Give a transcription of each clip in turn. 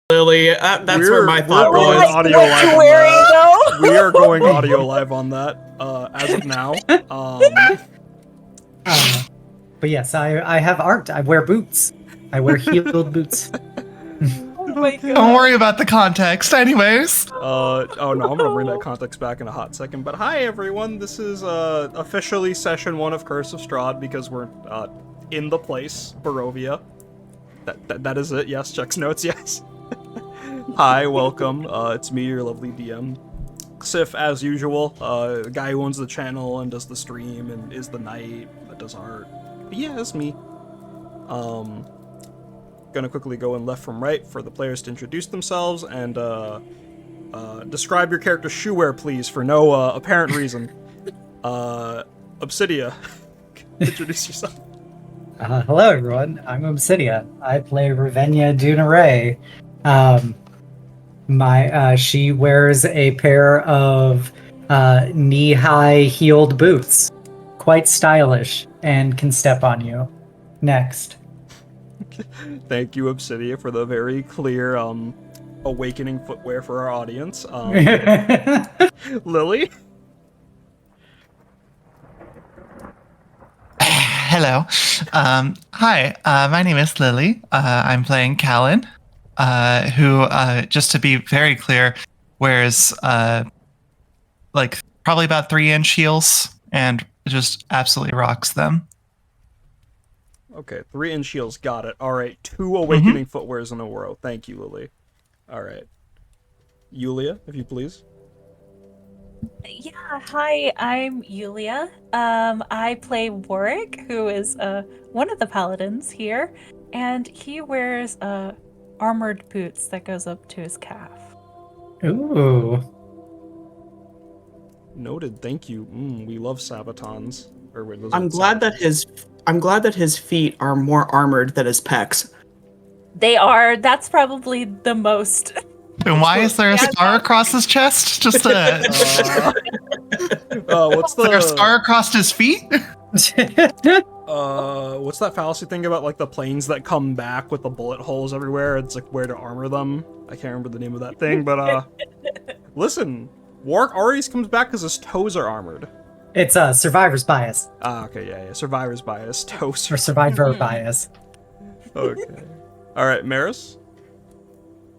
Lily, that's where my thought we're was. going audio live on that. We are going audio live on that as of now. But yes, I have art. I wear boots. I wear heeled boots. Oh my god. Don't worry about the context, anyways. Oh no, I'm gonna bring that context back in a hot second. But hi everyone, this is officially session 1 of Curse of Strahd because we're in the place, Barovia. That is it. Yes, checks notes. Yes. Hi, welcome. It's me, your lovely DM, Sif, as usual. The guy who owns the channel and does the stream and is the knight that does art. But yeah, that's me. Gonna quickly go in left from right for the players to introduce themselves and describe your character's shoe wear, please, for no apparent reason. Obsidia, introduce yourself. Hello, everyone. I'm Obsidia. I play Ravenia Dunaray. She wears a pair of knee-high heeled boots. Quite stylish and can step on you. Next. Thank you, Obsidia, for the very clear awakening footwear for our audience. Lily? Hello. Hi, my name is Lily. I'm playing Callan, who, just to be very clear, wears, probably about 3-inch heels and just absolutely rocks them. Okay, 3-inch heels, got it. Alright, 2 awakening footwears in a row. Thank you, Lily. Alright. Yulia, if you please. Yeah, hi, I'm Yulia. I play Warwick, who is one of the paladins here, and he wears armored boots that goes up to his calf. Ooh. Noted, thank you. We love sabatons. I'm glad that his feet are more armored than his pecs. They are. That's probably the most. And why is there a scar across his chest? Just a. What's Is there a scar across his feet? What's that fallacy thing about like the planes that come back with the bullet holes everywhere? It's like where to armor them. I can't remember the name of that thing, but listen, Warwick always comes back because his toes are armored. It's survivor's bias. Okay, yeah, survivor's bias, toes. Or survivor bias. Okay. Alright, Maris?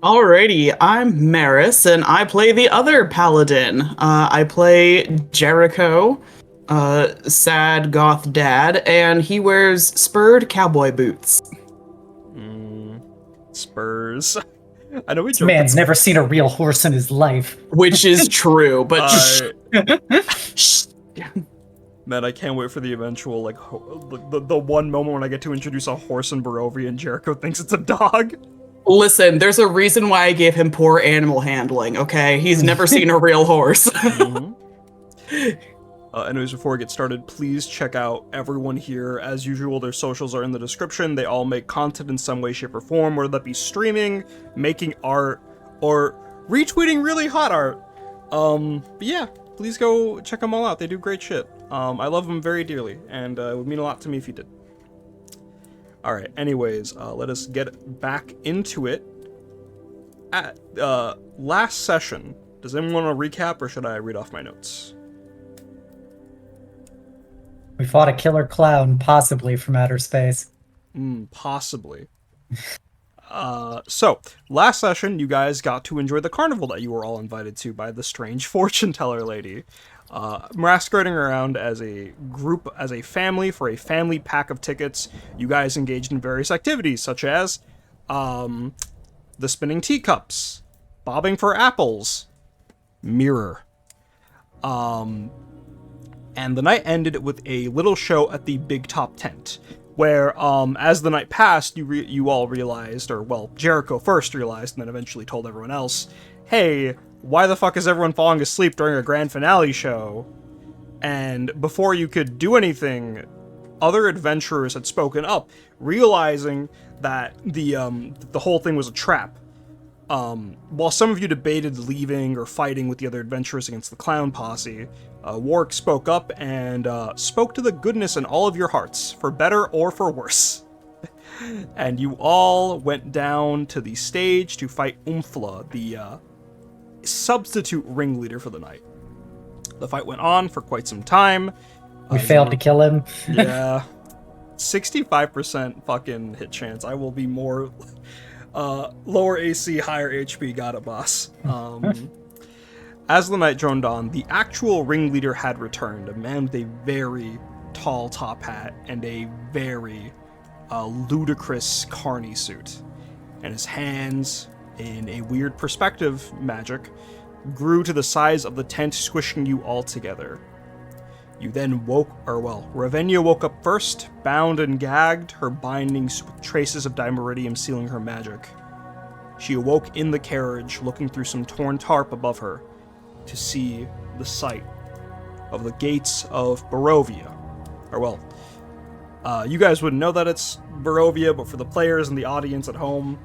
Alrighty, I'm Maris, and I play the other paladin. I play Jericho, sad goth dad, and he wears spurred cowboy boots. Spurs. I know we This man's never seen a real horse in his life. Which is true, but man, I can't wait for the eventual, like, the one moment when I get to introduce a horse in Barovia and Jericho thinks it's a dog. Listen, there's a reason why I gave him poor animal handling, okay? He's never seen a real horse. Anyways, before we get started, please check out everyone here. As usual, their socials are in the description. They all make content in some way, shape, or form, whether that be streaming, making art, or retweeting really hot art. But yeah, please go check them all out. They do great shit. I love them very dearly, and it would mean a lot to me if you did. Alright, anyways, let us get back into it. At last session, does anyone want to recap, or should I read off my notes? We fought a killer clown, possibly from outer space. Possibly. So, last session, you guys got to enjoy the carnival that you were all invited to by the strange fortune teller lady. Masquerading around as a group, as a family, for a family pack of tickets, you guys engaged in various activities, such as, the spinning teacups, bobbing for apples, mirror. And the night ended with a little show at the big top tent, where, as the night passed, you all realized, or, well, Jericho first realized, and then eventually told everyone else, hey, why the fuck is everyone falling asleep during a grand finale show? And before you could do anything, other adventurers had spoken up, realizing that the whole thing was a trap. While some of you debated leaving or fighting with the other adventurers against the clown posse, Warwick spoke up and spoke to the goodness in all of your hearts, for better or for worse. And you all went down to the stage to fight Umfla, the substitute ringleader for the night. The fight went on for quite some time. We failed to kill him. Yeah. 65% fucking hit chance. I will be more lower AC, higher HP, got it, boss. As the night droned on, the actual ringleader had returned, a man with a very tall top hat and a very ludicrous carny suit. And his hands, in a weird perspective magic, grew to the size of the tent, squishing you all together. You then Ravenia woke up first, bound and gagged, her bindings with traces of dimeridium sealing her magic. She awoke in the carriage, looking through some torn tarp above her, to see the sight of the gates of Barovia. You guys wouldn't know that it's Barovia, but for the players and the audience at home,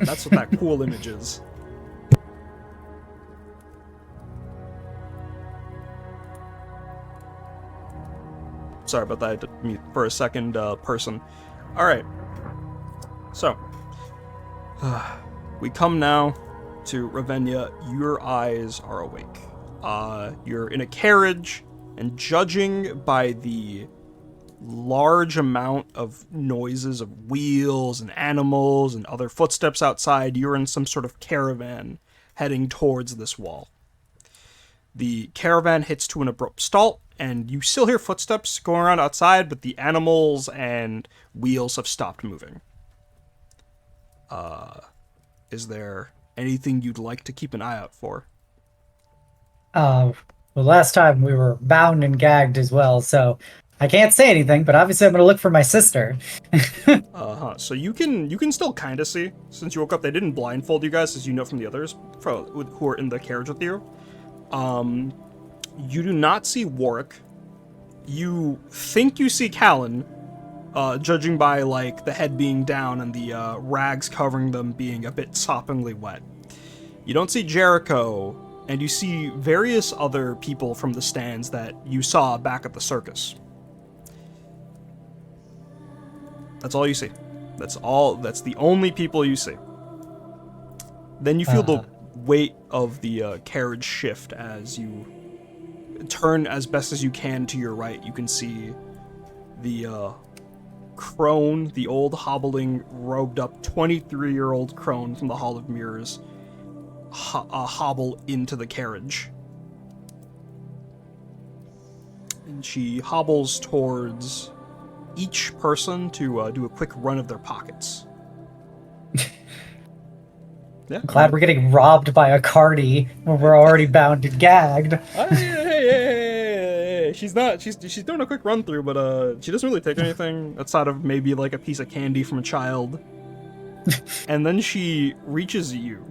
that's what that cool image is. Sorry about that, I had to mute for a second person. Alright. So. We come now to Ravenia. Your eyes are awake. You're in a carriage, and judging by the large amount of noises of wheels and animals and other footsteps outside, you're in some sort of caravan heading towards this wall. The caravan hits to an abrupt stop, and you still hear footsteps going around outside, but the animals and wheels have stopped moving. Is there anything you'd like to keep an eye out for? Well, last time we were bound and gagged as well, so I can't say anything, but obviously I'm going to look for my sister. So you can still kind of see. Since you woke up, they didn't blindfold you guys, as you know from the others who are in the carriage with you. You do not see Warwick. You think you see Callan, judging by, like, the head being down and the rags covering them being a bit soppingly wet. You don't see Jericho, and you see various other people from the stands that you saw back at the circus. That's all you see. That's the only people you see. Then you feel the weight of the carriage shift as you turn as best as you can to your right. You can see the crone, the old hobbling, robed up 23-year-old crone from the Hall of Mirrors, hobble into the carriage. And she hobbles towards each person to do a quick run of their pockets. Yeah. I'm glad we're getting robbed by a carny when we're already bound and gagged. Hey. She's doing a quick run through, but she doesn't really take anything outside of maybe like a piece of candy from a child. And then she reaches you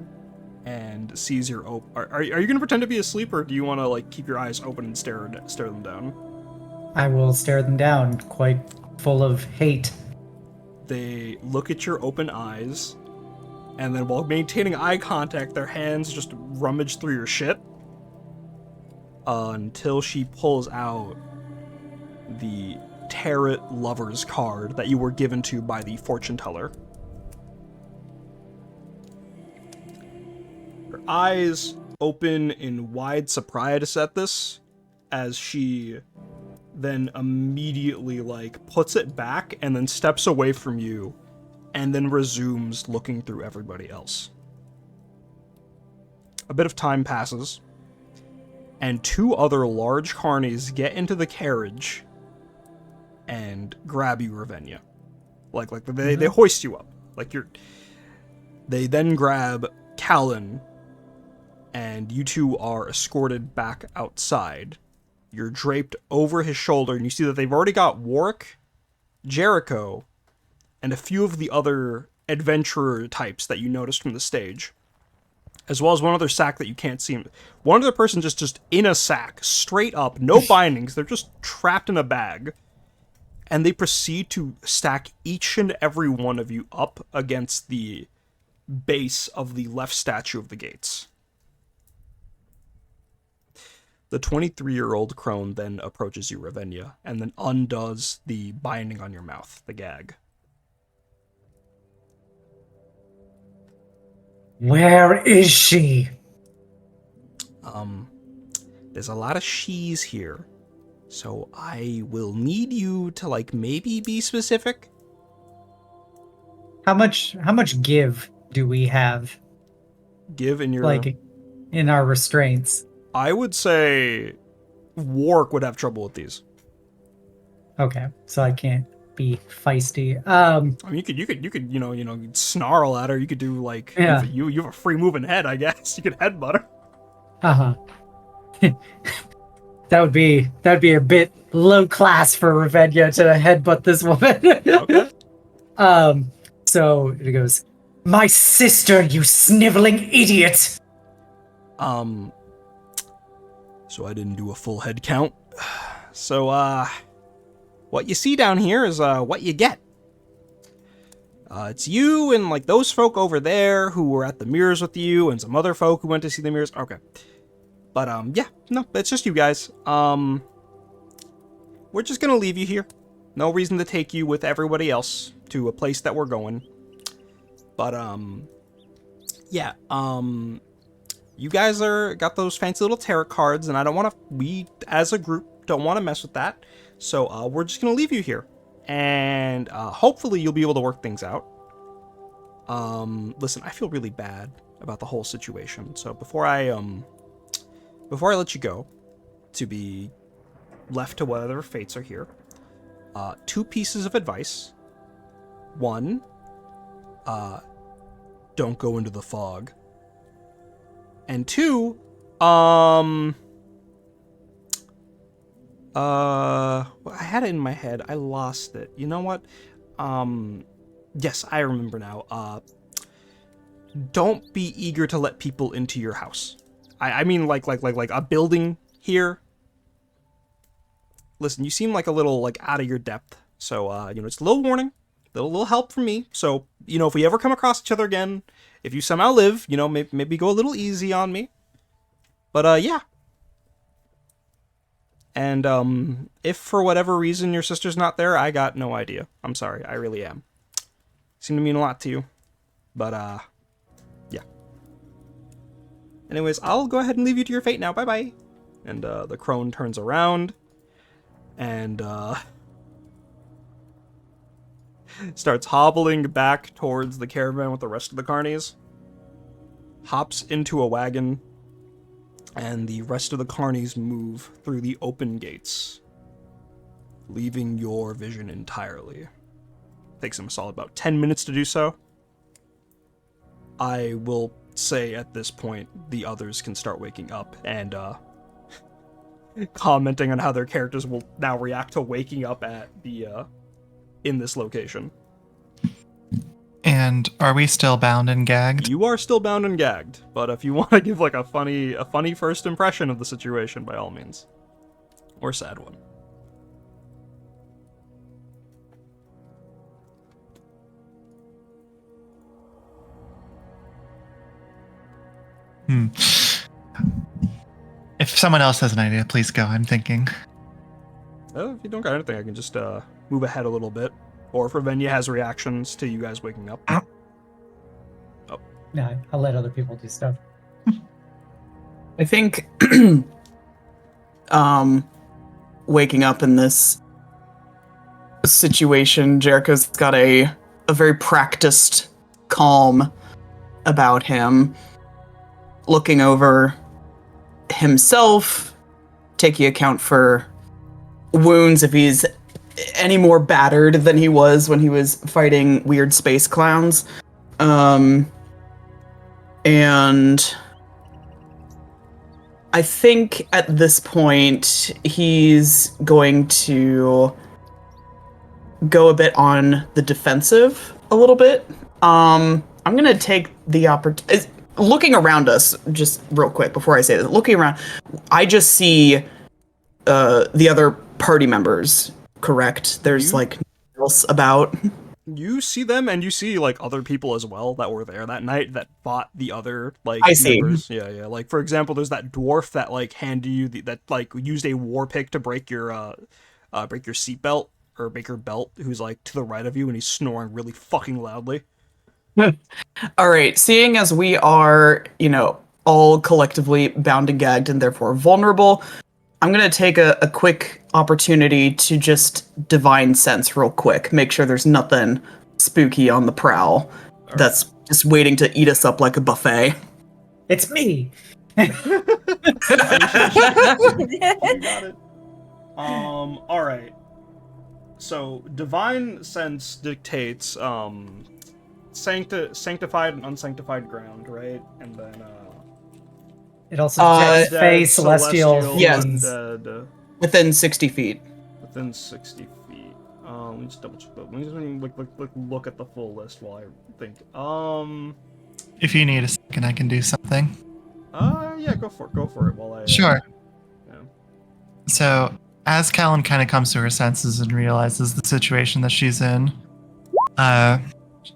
and sees your Are you gonna pretend to be asleep, or do you want to like keep your eyes open and stare them down? I will stare them down, quite full of hate. They look at your open eyes, and then while maintaining eye contact, their hands just rummage through your shit until she pulls out the Tarot Lover's card that you were given to by the fortune teller. Her eyes open in wide surprise at this, as she then immediately puts it back and then steps away from you and then resumes looking through everybody else. A bit of time passes, and two other large carnies get into the carriage and grab you, Ravenia. They hoist you up. They then grab Callan, and you two are escorted back outside. You're draped over his shoulder, and you see that they've already got Warwick, Jericho, and a few of the other adventurer types that you noticed from the stage, as well as one other sack that you can't see. One other person just in a sack, straight up, no bindings. They're just trapped in a bag. And they proceed to stack each and every one of you up against the base of the left statue of the gates. The 23-year-old crone then approaches you, Ravenia, and then undoes the binding on your mouth, the gag. Where is she? There's a lot of she's here, so I will need you to, like, maybe be specific. How much give do we have? Give in your... Like, in our restraints? I would say Warwick would have trouble with these. Okay, so I can't be feisty. I mean, you could, you'd snarl at her. You could do, like, Yeah. you have a free moving head, I guess. You could headbutt her. Uh-huh. That'd be a bit low class for Ravenia to headbutt this woman. Okay. So it goes, "My sister, you sniveling idiot!" So I didn't do a full head count. So, what you see down here is, what you get. It's you and, like, those folk over there who were at the mirrors with you, and some other folk who went to see the mirrors. Okay. But, yeah, no, it's just you guys. We're just gonna leave you here. No reason to take you with everybody else to a place that we're going. But, yeah, you guys got those fancy little tarot cards, and we, as a group, don't want to mess with that. So, we're just gonna leave you here. And, hopefully you'll be able to work things out. Listen, I feel really bad about the whole situation. So, before I let you go, to be left to whatever fates are here, 2 pieces of advice. 1, don't go into the fog. And 2, I had it in my head. I lost it. You know what? Yes, I remember now. Don't be eager to let people into your house. I mean, like a building here. Listen, you seem like a little, like, out of your depth. So, it's a little warning, little help from me. So, if we ever come across each other again, if you somehow live, maybe go a little easy on me. But, yeah. And, if for whatever reason your sister's not there, I got no idea. I'm sorry, I really am. Seem to mean a lot to you. But, yeah. Anyways, I'll go ahead and leave you to your fate now. Bye-bye. And, the crone turns around and, starts hobbling back towards the caravan with the rest of the carnies. Hops into a wagon, and the rest of the carnies move through the open gates, leaving your vision entirely. Takes them a solid about 10 minutes to do so. I will say at this point, the others can start waking up and, commenting on how their characters will now react to waking up at the, in this location. And are we still bound and gagged? You are still bound and gagged, but if you want to give, like, a funny first impression of the situation, by all means. Or a sad one. If someone else has an idea, please go. I'm thinking. If you don't got anything, I can just move ahead a little bit. Or if Ravenia has reactions to you guys waking up. No, I'll let other people do stuff. I think waking up in this situation, Jericho's got a very practiced calm about him, looking over himself, taking account for wounds if he's any more battered than he was when he was fighting weird space clowns. And I think at this point he's going to go a bit on the defensive a little bit. I'm gonna take the opportunity. looking around us, just real quick before I say this, looking around, I just see the other party members. Correct? There's like nothing else about. You see them, and you see like other people as well that were there that night that fought the other like I see. members. Yeah. Like for example, there's that dwarf that like handed you that like used a war pick to break your seatbelt or break your belt. Who's like to the right of you, and he's snoring really fucking loudly. All right. Seeing as we are, all collectively bound and gagged and therefore vulnerable, I'm going to take a quick opportunity to just divine sense real quick. Make sure there's nothing spooky on the prowl that's just waiting to eat us up like a buffet. It's me. You got it. All right. So divine sense dictates sanctified and unsanctified ground, right? And then It also detects dead, Fey, celestial, Yes. fiends. dead, Within 60 feet. within 60 feet. Let me just double check that. Let me just look at the full list while I think. If you need a second, I can do something. Yeah, go for it while I. Sure. Yeah. So, as Callan kind of comes to her senses and realizes the situation that she's in,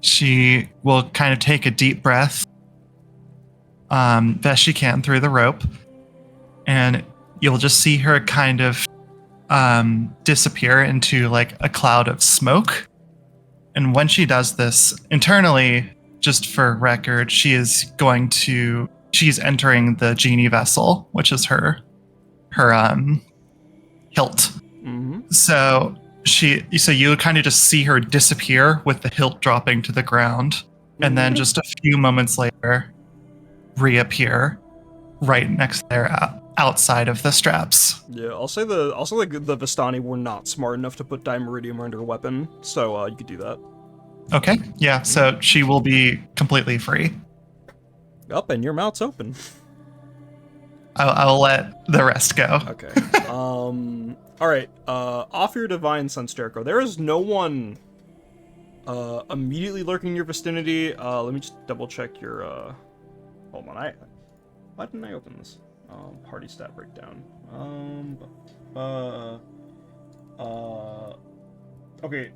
she will kind of take a deep breath, best she can through the rope, and you'll just see her kind of disappear into like a cloud of smoke. And when she does this internally, just for record, she's entering the genie vessel, which is her hilt. Mm-hmm. So you kind of just see her disappear with the hilt dropping to the ground, and then just a few moments later, reappear right next there outside of the straps. Yeah, I'll say the Vistani were not smart enough to put Dimeridium under a weapon, so you could do that. Okay, yeah. So she will be completely free. Up, and your mouth's open. I'll let the rest go. Okay. All right. Off your divine sense, Jericho. There is no one immediately lurking in your vicinity. Let me just double check your. Hold on. Why didn't I open this? Party stat breakdown. Okay.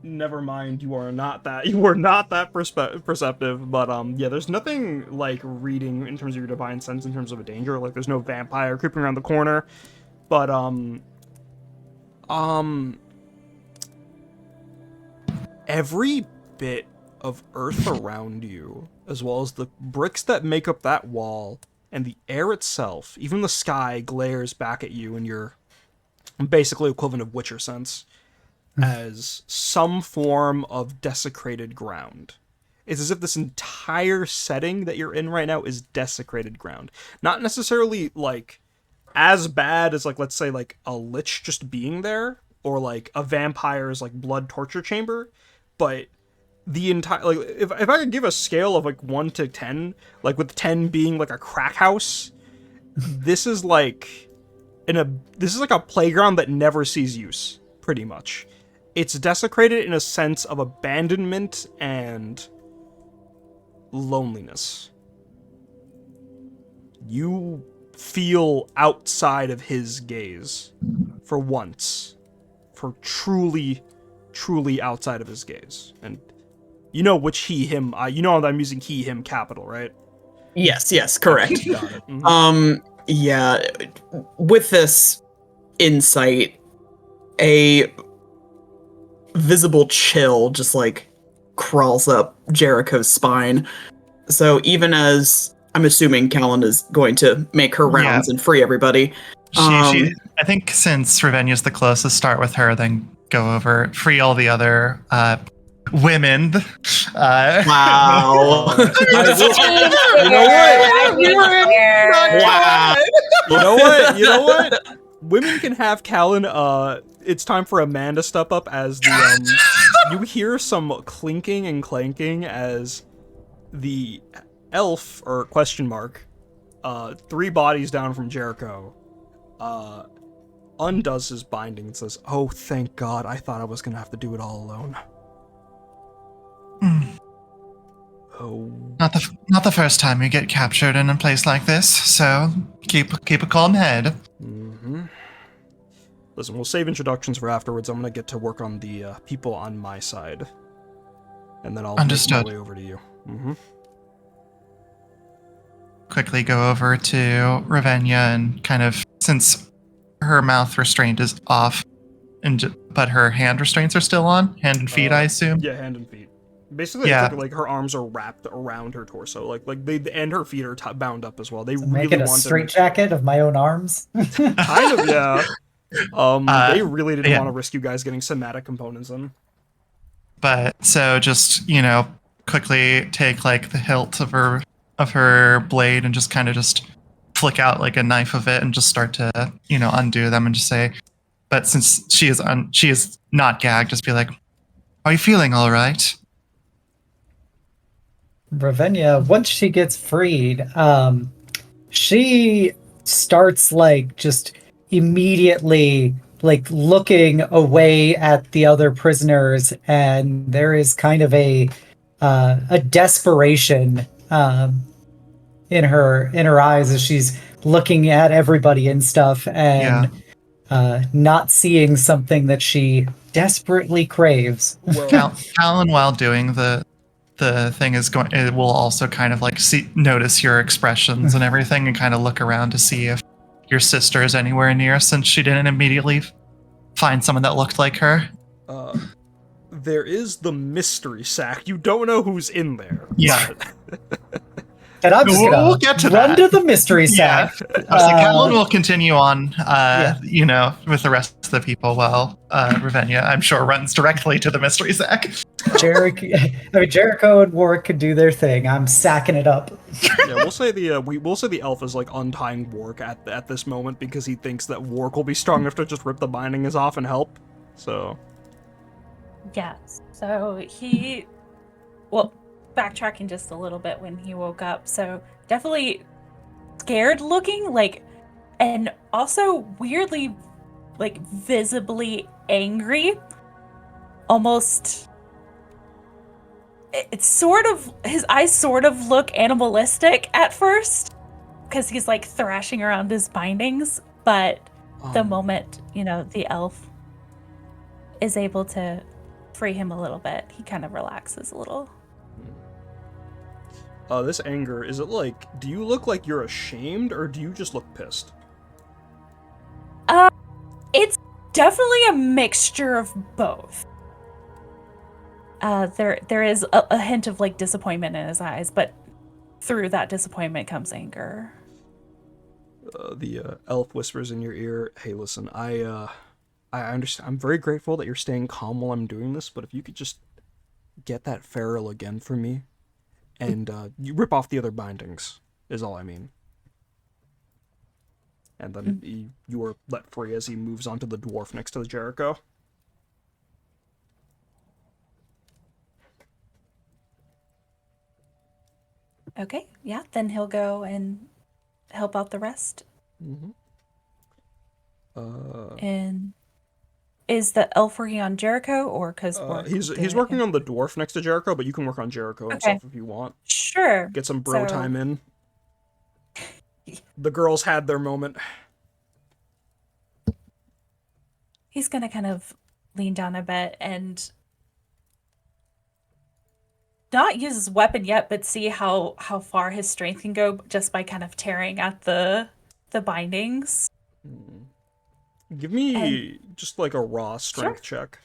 Never mind. You are not that perceptive. But yeah, there's nothing like reading in terms of your divine sense in terms of a danger. Like there's no vampire creeping around the corner. But every bit of earth around you, as well as the bricks that make up that wall, and the air itself, even the sky glares back at you in your basically equivalent of Witcher sense, as some form of desecrated ground. It's as if this entire setting that you're in right now is desecrated ground. Not necessarily, like, as bad as, like, let's say, like, a lich just being there, or, like, a vampire's, like, blood torture chamber, but the entire, like, if I could give a scale of, like, 1 to 10, like, with 10 being, like, a crack house, this is, like, this is, like, a playground that never sees use, pretty much. It's desecrated in a sense of abandonment and loneliness. You feel outside of his gaze for once, for truly outside of his gaze. And you know which he, him, you know I'm using he, him capital, right? Yes, correct. Got it. Mm-hmm. Yeah, with this insight, a visible chill just like crawls up Jericho's spine. So even as I'm assuming Callan is going to make her rounds and free everybody. I think since Ravenya's the closest, start with her, then go over, free all the other women. Wow. You know what? Women can have Callan. It's time for a man to step up as the you hear some clinking and clanking as the elf, or question mark, 3 bodies down from Jericho, undoes his binding and says, "Oh, thank God, I thought I was gonna have to do it all alone." Oh. Not the first time you get captured in a place like this, so keep a calm head. Mm-hmm. Listen, we'll save introductions for afterwards. I'm gonna get to work on the people on my side. And then I'll make Understood. my way over to you. Mm-hmm. Quickly go over to Ravenna and kind of, since her mouth restraint is off, but her hand restraints are still on, hand and feet, I assume. Yeah, hand and feet. Basically, Yeah. it's like her arms are wrapped around her torso, like they and her feet are bound up as well. They Make really it a wanted straight jacket of my own arms. kind of, yeah. They really didn't yeah. want to risk you guys getting somatic components in. But so just, quickly take like the hilt of her blade and just kind of just flick out like a knife of it and just start to, undo them and just say, but since she is not gagged, just be like, "Are you feeling all right?" Ravenna, once she gets freed, she starts like just immediately like looking away at the other prisoners, and there is kind of a desperation in her eyes as she's looking at everybody and stuff, and not seeing something that she desperately craves. Well, Callan, while doing the thing, it will also kind of like notice your expressions and everything and kind of look around to see if your sister is anywhere near, since she didn't immediately find someone that looked like her. there is the mystery sack. You don't know who's in there. Yeah. And I'm just gonna We'll get to run that. to the mystery sack. Obviously, Callan will continue on, yeah. with the rest of the people while Ravenna, I'm sure, runs directly to the mystery sack. Jericho and Warwick could do their thing. I'm sacking it up. Yeah, we'll say the elf is like untying Warwick at this moment because he thinks that Warwick will be strong enough to just rip the bindings off and help. So. Yes. So backtracking just a little bit when he woke up. So definitely scared looking, and also weirdly, visibly angry. Almost. It's sort of, his eyes sort of look animalistic at first because he's thrashing around his bindings. But the moment, the elf is able to free him a little bit, he kind of relaxes a little. This anger, is it do you look like you're ashamed, or do you just look pissed? It's definitely a mixture of both. There is a hint of disappointment in his eyes, but through that disappointment comes anger. The elf whispers in your ear, "Hey, listen, I understand. I'm very grateful that you're staying calm while I'm doing this, but if you could just get that feral again for me, and you rip off the other bindings, is all I mean." And then you are let free as he moves onto the dwarf next to the Jericho. Okay, yeah, then he'll go and help out the rest. Mm-hmm. And is the elf working on Jericho, or because he's working on the dwarf next to Jericho, but you can work on Jericho himself if you want. Sure. Get some bro time in. The girls had their moment. He's gonna kind of lean down a bit and not use his weapon yet, but see how far his strength can go just by kind of tearing at the bindings. Give me just a raw strength check.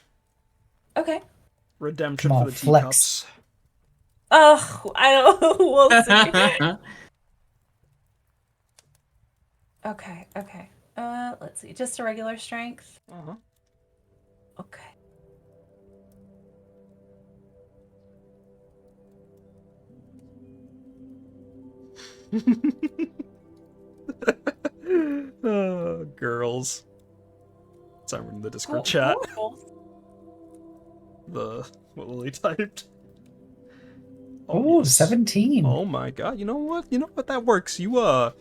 Okay. Redemption Come on, for the flex. teacups. Oh, I don't. We'll see. Okay. Let's see. Just a regular strength. Uh-huh. Okay. Girls. So I'm in the Discord chat. Cool. What Lily typed. Oh, yes. 17. Oh my god, you know what? That works. You,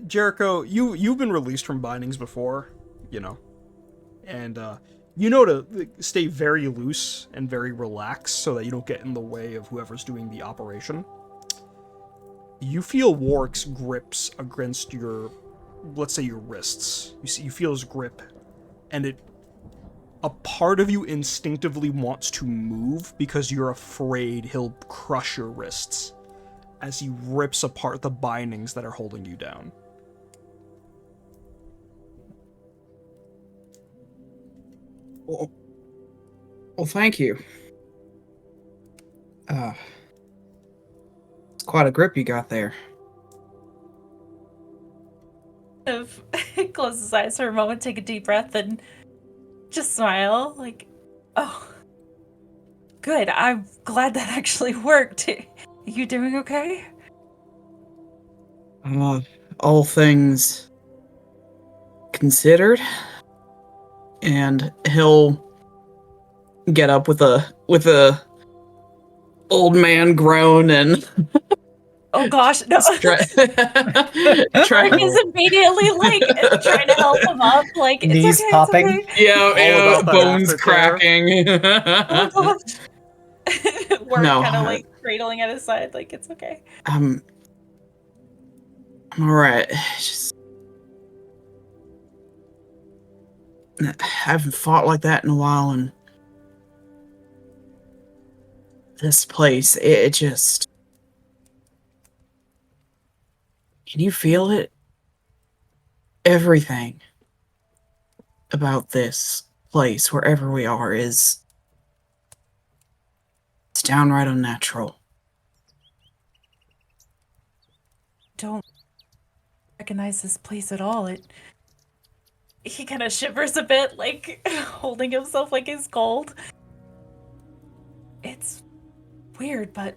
Jericho, you've been released from bindings before, and, you know to stay very loose and very relaxed so that you don't get in the way of whoever's doing the operation. You feel Warwick's grips against your, let's say, your wrists. You feel his grip, and a part of you instinctively wants to move because you're afraid he'll crush your wrists as he rips apart the bindings that are holding you down. Well, thank you. It's quite a grip you got there. Close his eyes for a moment, take a deep breath, and just smile. Like, oh, good. I'm glad that actually worked. You doing okay? All things considered, and he'll get up with a old man groan and Oh gosh, no. try Mark is immediately like trying to help him up. Like, it's Knees okay, popping. it's okay. yeah, about that bones aftercare. cracking. Oh gosh. Work No, kind of like cradling at his side, like it's okay. I'm all right. Just I haven't fought like that in a while, and this place, it just. Can you feel it? Everything about this place, wherever we are, it's downright unnatural. Don't recognize this place at all. He kind of shivers a bit, like holding himself like he's cold. It's weird, but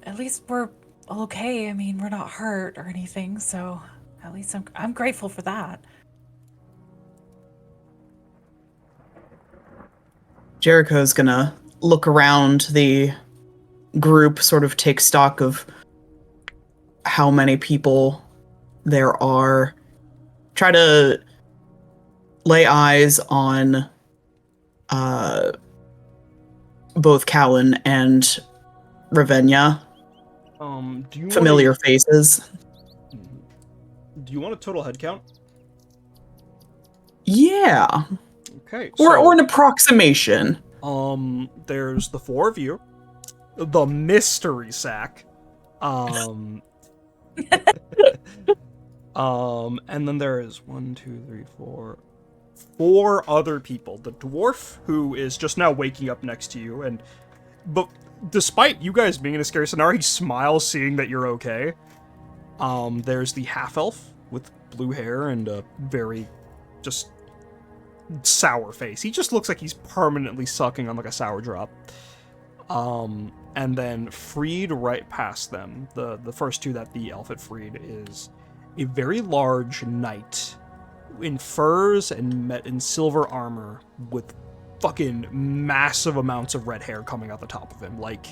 at least we're okay. I mean, we're not hurt or anything, so at least I'm grateful for that. Jericho's gonna look around the group, sort of take stock of how many people there are, try to lay eyes on both Callan and Ravenna. Do you Familiar faces. Do you want a total head count? Yeah. Okay. Or an approximation. There's the four of you, the mystery sack, and then there is 1, 2, 3, 4 other people. The dwarf, who is just now waking up next to you, but despite you guys being in a scary scenario, he smiles seeing that you're okay. There's the half-elf with blue hair and a very just sour face. He just looks like he's permanently sucking on like a sour drop. And then freed right past them, the first two that the elf had freed, is a very large knight in furs and in silver armor with fucking massive amounts of red hair coming out the top of him. Like,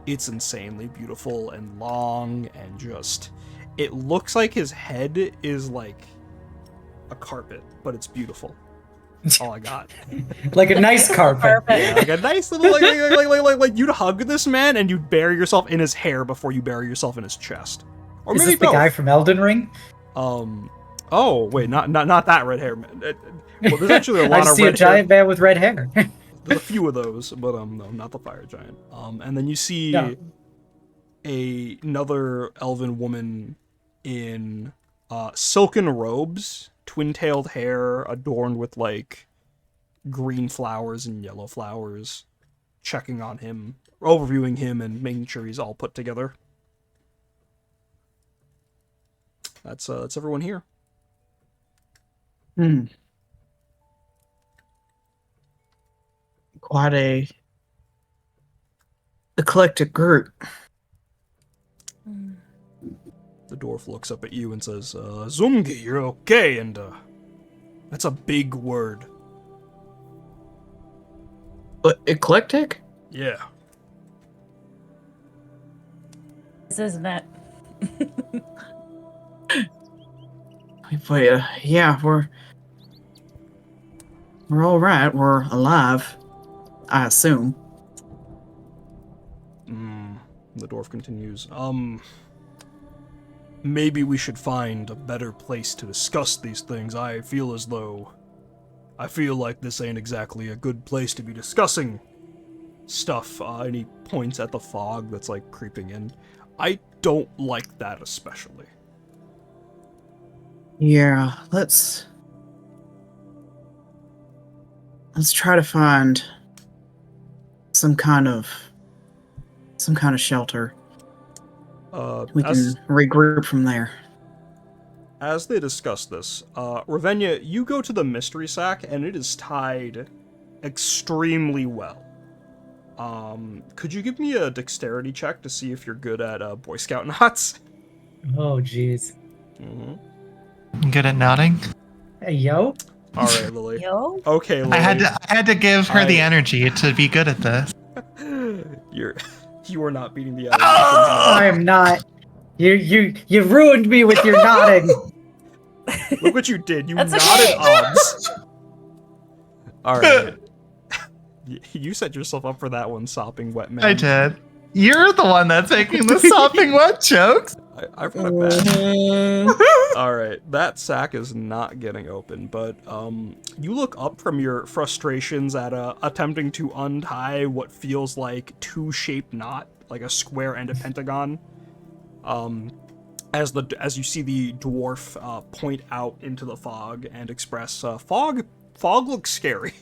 it's insanely beautiful and long, and just, it looks like his head is like a carpet, but it's beautiful. That's all I got. Like a nice carpet. Yeah, like a nice little, like you'd hug this man and you'd bury yourself in his hair before you bury yourself in his chest. Or Is maybe this the both. guy from Elden Ring? Oh wait, not that red hair man. Well, there's actually a lot I of see red a giant man with red hair. There's a few of those, but no, not the fire giant. And then you see No. another elven woman in silken robes, twin-tailed hair adorned with like green flowers and yellow flowers, checking on him, overviewing him, and making sure he's all put together. That's everyone here. Quite a eclectic group. The dwarf looks up at you and says, Zumgi, you're okay, and that's a big word. But eclectic? Yeah. This isn't it. But yeah, We're all right. We're alive, I assume. The dwarf continues. Maybe we should find a better place to discuss these things. I feel like this ain't exactly a good place to be discussing stuff. And he points at the fog that's like creeping in. I don't like that especially. Yeah, let's try to find some kind of shelter. We can regroup from there. As they discuss this, Ravenia, you go to the mystery sack and it is tied extremely well. Could you give me a dexterity check to see if you're good at Boy Scout knots? Oh, jeez. Good at nodding. Hey, yo. All right, Lily. Yo? Okay, Lily. I had to give her the energy to be good at this. You are not beating the other. I am not. You ruined me with your nodding. Look what you did. You That's nodded okay. odds. All right. You set yourself up for that one, sopping wet man. I did. You're the one that's making the sopping wet jokes. I run it back. All right, that sack is not getting open, but you look up from your frustrations at attempting to untie what feels like two-shaped knot, like a square and a pentagon. As you see the dwarf point out into the fog and express, fog looks scary.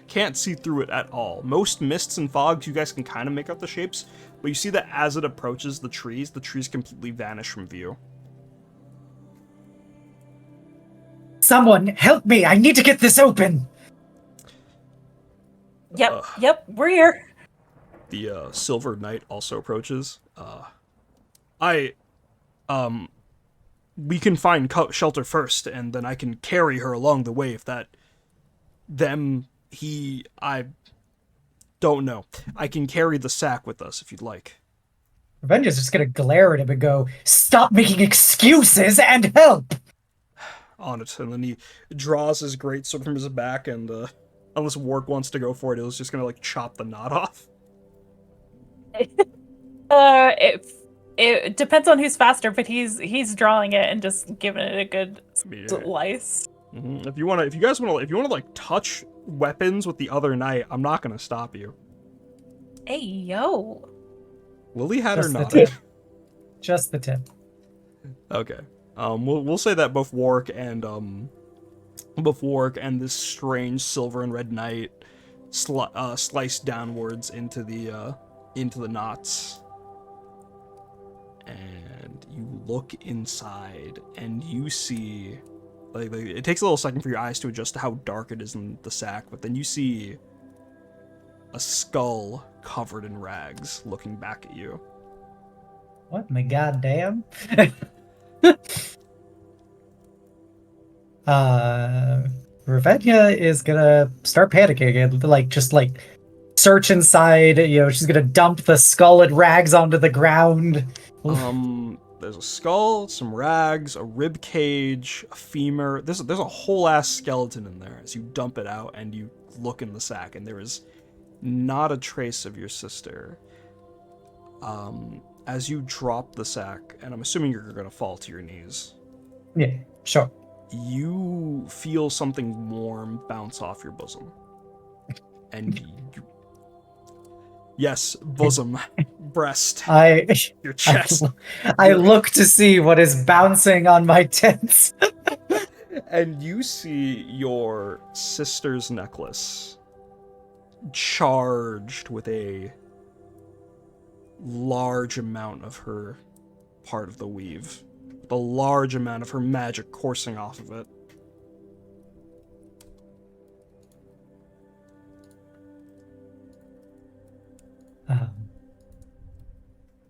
Can't see through it at all. Most mists and fogs, you guys can kind of make out the shapes, but you see that as it approaches the trees completely vanish from view. Someone help me! I need to get this open. Yep, we're here. The Silver Knight also approaches. We can find shelter first, and then I can carry her along the way if that... I don't know. I can carry the sack with us if you'd like. Revenge's just gonna glare at him and go, "Stop making excuses and help!" On it, and then he draws his greatsword from his back, and unless Wark wants to go for it, he's just gonna like chop the knot off. It depends on who's faster, but he's drawing it and just giving it a good slice. Mm-hmm. If you guys want to like touch weapons with the other knight, I'm not gonna stop you. Hey, yo. Lily had Just her the knot. tip. Just the tip. Okay. We'll say that both Wark and this strange silver and red knight slice downwards into the knots. And you look inside, and you see, like it takes a little second for your eyes to adjust to how dark it is in the sack, but then you see a skull covered in rags looking back at you. What in the goddamn? Ravenia is gonna start panicking and just search inside. She's gonna dump the skull and rags onto the ground. There's a skull, some rags, a rib cage, a femur. There's a whole ass skeleton in there as you dump it out and you look in the sack, and there is not a trace of your sister. As you drop the sack, and I'm assuming you're gonna fall to your knees. Yeah, sure. You feel something warm bounce off your bosom. And yes, bosom, breast, your chest. I look to see what is bouncing on my tents. And you see your sister's necklace charged with a large amount of her part of the weave. The large amount of her magic coursing off of it.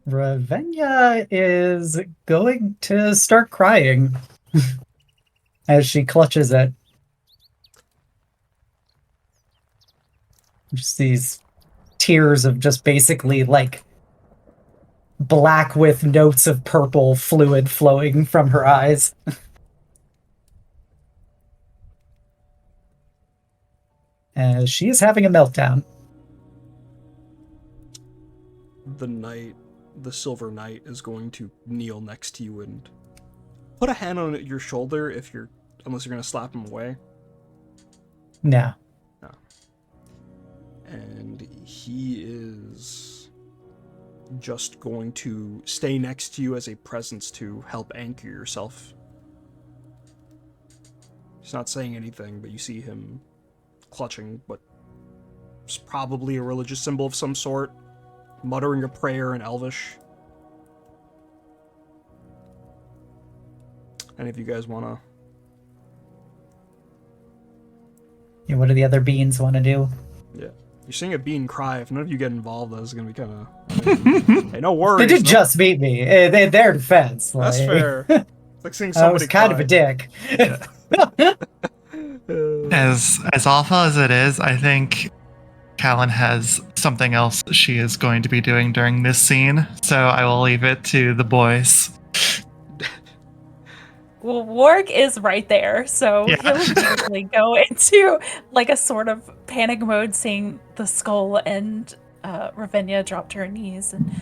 Ravenia is going to start crying as she clutches it. Just these tears of just basically black with notes of purple fluid flowing from her eyes. as she is having a meltdown. The Silver Knight is going to kneel next to you and put a hand on your shoulder unless you're going to slap him away. No. And he is just going to stay next to you as a presence to help anchor yourself. He's not saying anything, but you see him clutching what's probably a religious symbol of some sort, muttering a prayer in Elvish. Any of you guys want to? Yeah, what do the other beans want to do? Yeah. You're seeing a bean cry. If none of you get involved, that's going to be kind of... Hey, no worries. They did just beat me. In their defense. That's like, fair. It's like seeing somebody I was kind of cry. a dick. As awful as it is, I think Callan has something else she is going to be doing during this scene, so I will leave it to the boys. Well, Warg is right there, so Yeah. he'll immediately go into like a sort of panic mode, seeing the skull, and Ravinia dropped to her knees, and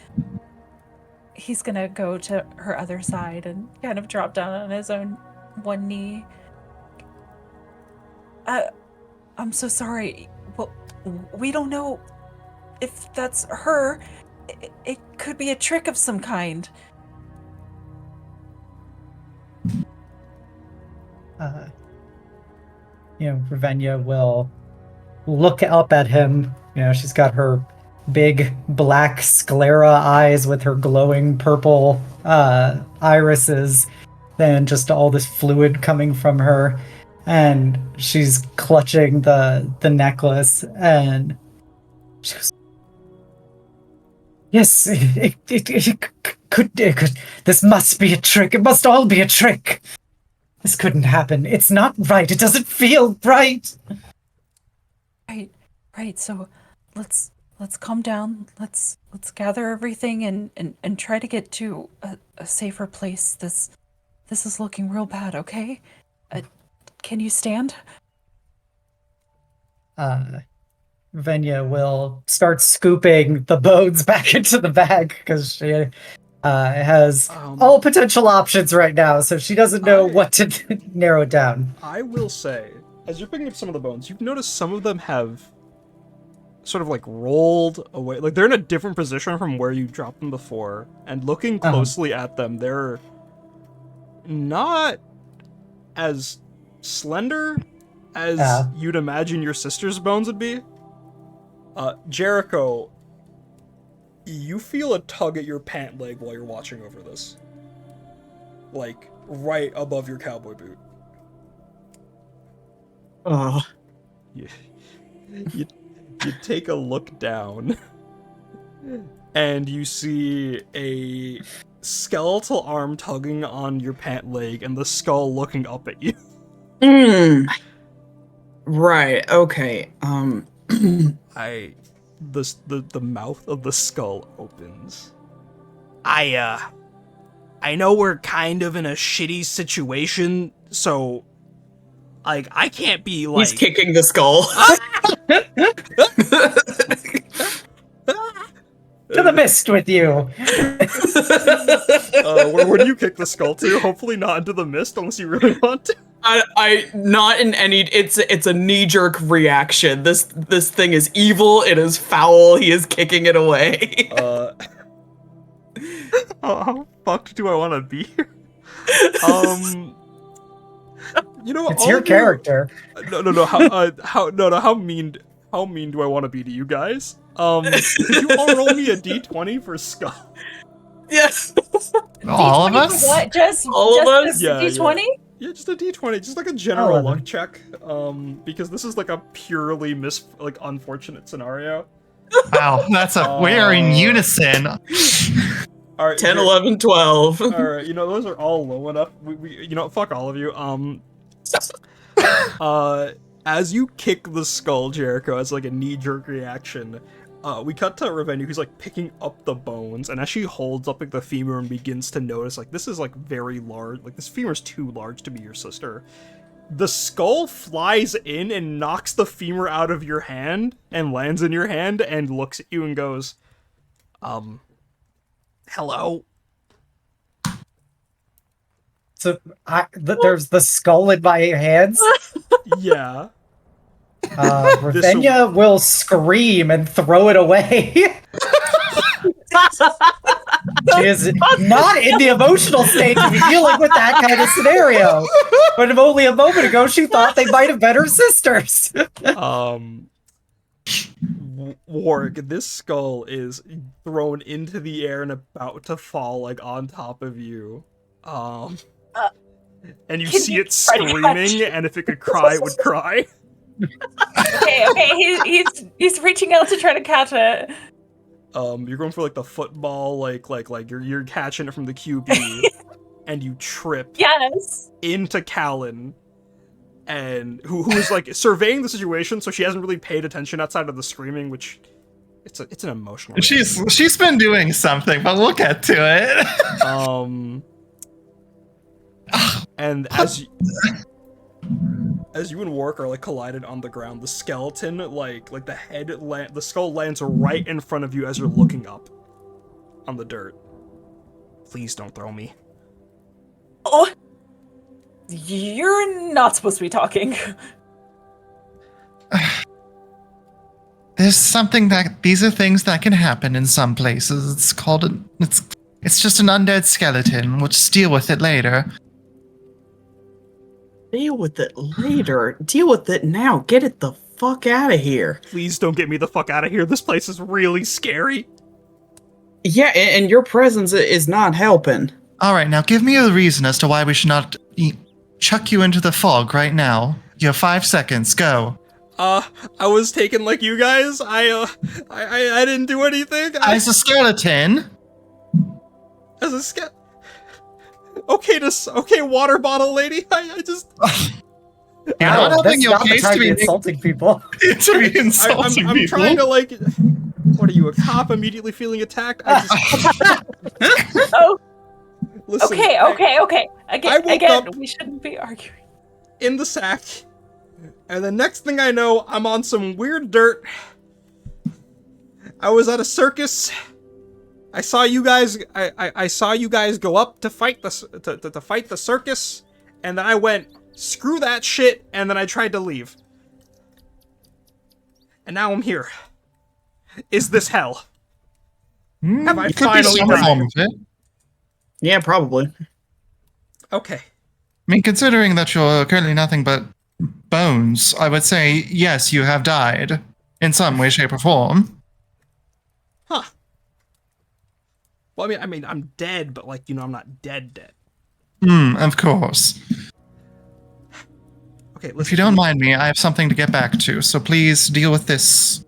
he's gonna go to her other side and kind of drop down on his own one knee. I'm so sorry. Well, we don't know if that's her. It could be a trick of some kind. Ravinia will look up at him. She's got her big black sclera eyes with her glowing purple irises, then just all this fluid coming from her, and she's clutching the necklace, and she goes, "Yes, it could. This must be a trick. It must all be a trick. This couldn't happen. It's not right. It doesn't feel right." Right. So let's calm down. Let's gather everything and try to get to a safer place. This is looking real bad, okay? Can you stand? Venya will start scooping the bones back into the bag because she has all potential options right now, so she doesn't know what to narrow it down. I will say, as you're picking up some of the bones, you've noticed some of them have sort of like rolled away. Like they're in a different position from where you dropped them before, and looking closely at them, they're not as slender as you'd imagine your sister's bones would be. Jericho, you feel a tug at your pant leg while you're watching over this. Like, right above your cowboy boot. Oh. You take a look down, and you see a skeletal arm tugging on your pant leg, and the skull looking up at you. Right, okay. The mouth of the skull opens. I know we're kind of in a shitty situation, so like I can't be like He's kicking the skull. To the mist with you. Where do you kick the skull to? Hopefully not into the mist, unless you really want to. I not in any. It's a knee-jerk reaction. This thing is evil. It is foul. He is kicking it away. How fucked do I want to be here? You know, it's your character. No. How mean do I want to be to you guys? Could you all roll me a d20 for skull? Yes. All of us? What? Just All of us? Yeah, D20? Yeah, just a d20, just like a general luck check. Because this is like a purely unfortunate scenario. Wow, we are in unison. All right, 10, 11, 12. All right, those are all low enough. We fuck all of you. As you kick the skull, Jericho, as like a knee-jerk reaction, we cut to Ravinia, who's like picking up the bones, and as she holds up like the femur and begins to notice, like, this is like very large, like this femur's too large to be your sister. The skull flies in and knocks the femur out of your hand and lands in your hand and looks at you and goes, hello? So there's the skull in my hands. Yeah. Ravenia will scream and throw it away. She is not in the emotional state to be dealing with that kind of scenario. But only a moment ago, she thought they might have been her sisters. Warg, this skull is thrown into the air and about to fall, like, on top of you. And you see it screaming, and if it could cry, it would cry. Okay, he's reaching out to try to catch it. You're going for, like, the football, like you're catching it from the QB, and you trip into Callan, and who is, like, surveying the situation, so she hasn't really paid attention outside of the screaming, which it's an emotional reaction. She's been doing something, but we'll get to it. And as you and Wark are, like, collided on the ground, the skeleton, like the skull lands right in front of you as you're looking up on the dirt. Please don't throw me. Oh, you're not supposed to be talking. There's something these are things that can happen in some places. It's called it's just an undead skeleton. We'll just deal with it later. Deal with it later. Deal with it now. Get it the fuck out of here. Please don't get me the fuck out of here. This place is really scary. Yeah, and your presence is not helping. All right, now give me a reason as to why we should not chuck you into the fog right now. You have 5 seconds. Go. I was taken like you guys. I didn't do anything. As a skeleton. As a skeleton. Okay, water bottle lady. I just. You're not helping your not the case time to be insulting people. to be insulting I'm people. trying to, like. What are you, a cop immediately feeling attacked? Oh. Listen, Okay. Again, up we shouldn't be arguing. in the sack, and the next thing I know, I'm on some weird dirt. I was at a circus. I saw you guys. I saw you guys go up to fight to fight the circus, and then I went, screw that shit, and then I tried to leave. And now I'm here. Is this hell? Have I It could be finally some died? form of it. Yeah, probably. Okay. I mean, considering that you're currently nothing but bones, I would say yes, you have died in some way, shape, or form. Huh. Well, I mean, I'm dead, but, like, I'm not dead. Of course. Okay, listen. If you don't mind me, I have something to get back to, so please deal with this.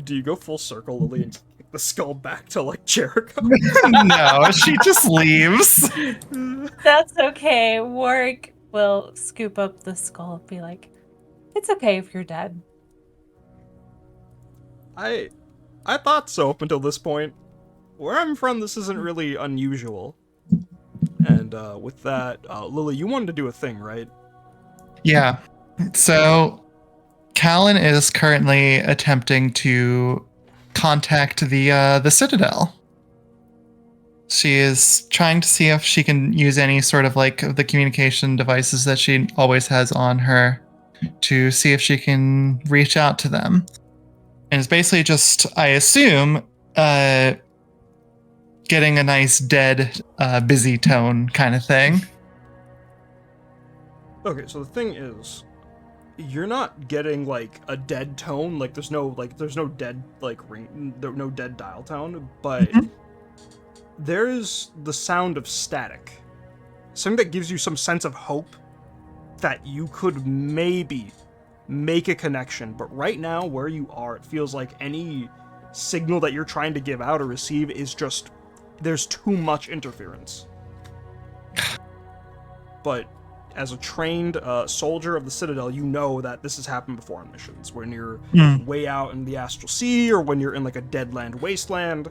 Do you go full circle, Lily, and kick the skull back to, like, Jericho? No, she just leaves. That's okay. Warwick will scoop up the skull and be like, "It's okay if you're dead." I thought so up until this point. Where I'm from, this isn't really unusual. And with that, Lily, you wanted to do a thing, right? Yeah. So, Callan is currently attempting to contact the Citadel. She is trying to see if she can use any sort of, like, the communication devices that she always has on her to see if she can reach out to them. And it's basically just, I assume, getting a nice dead, busy tone kind of thing. Okay, so the thing is, you're not getting, like, a dead tone. Like, there's no dead, like, ring, no dead dial tone, but there's the sound of static. Something that gives you some sense of hope that you could maybe make a connection. But right now, where you are, it feels like any signal that you're trying to give out or receive is just, there's too much interference. But as a trained soldier of the Citadel, you know that this has happened before on missions. When you're way out in the Astral Sea, or when you're in, like, a deadland wasteland.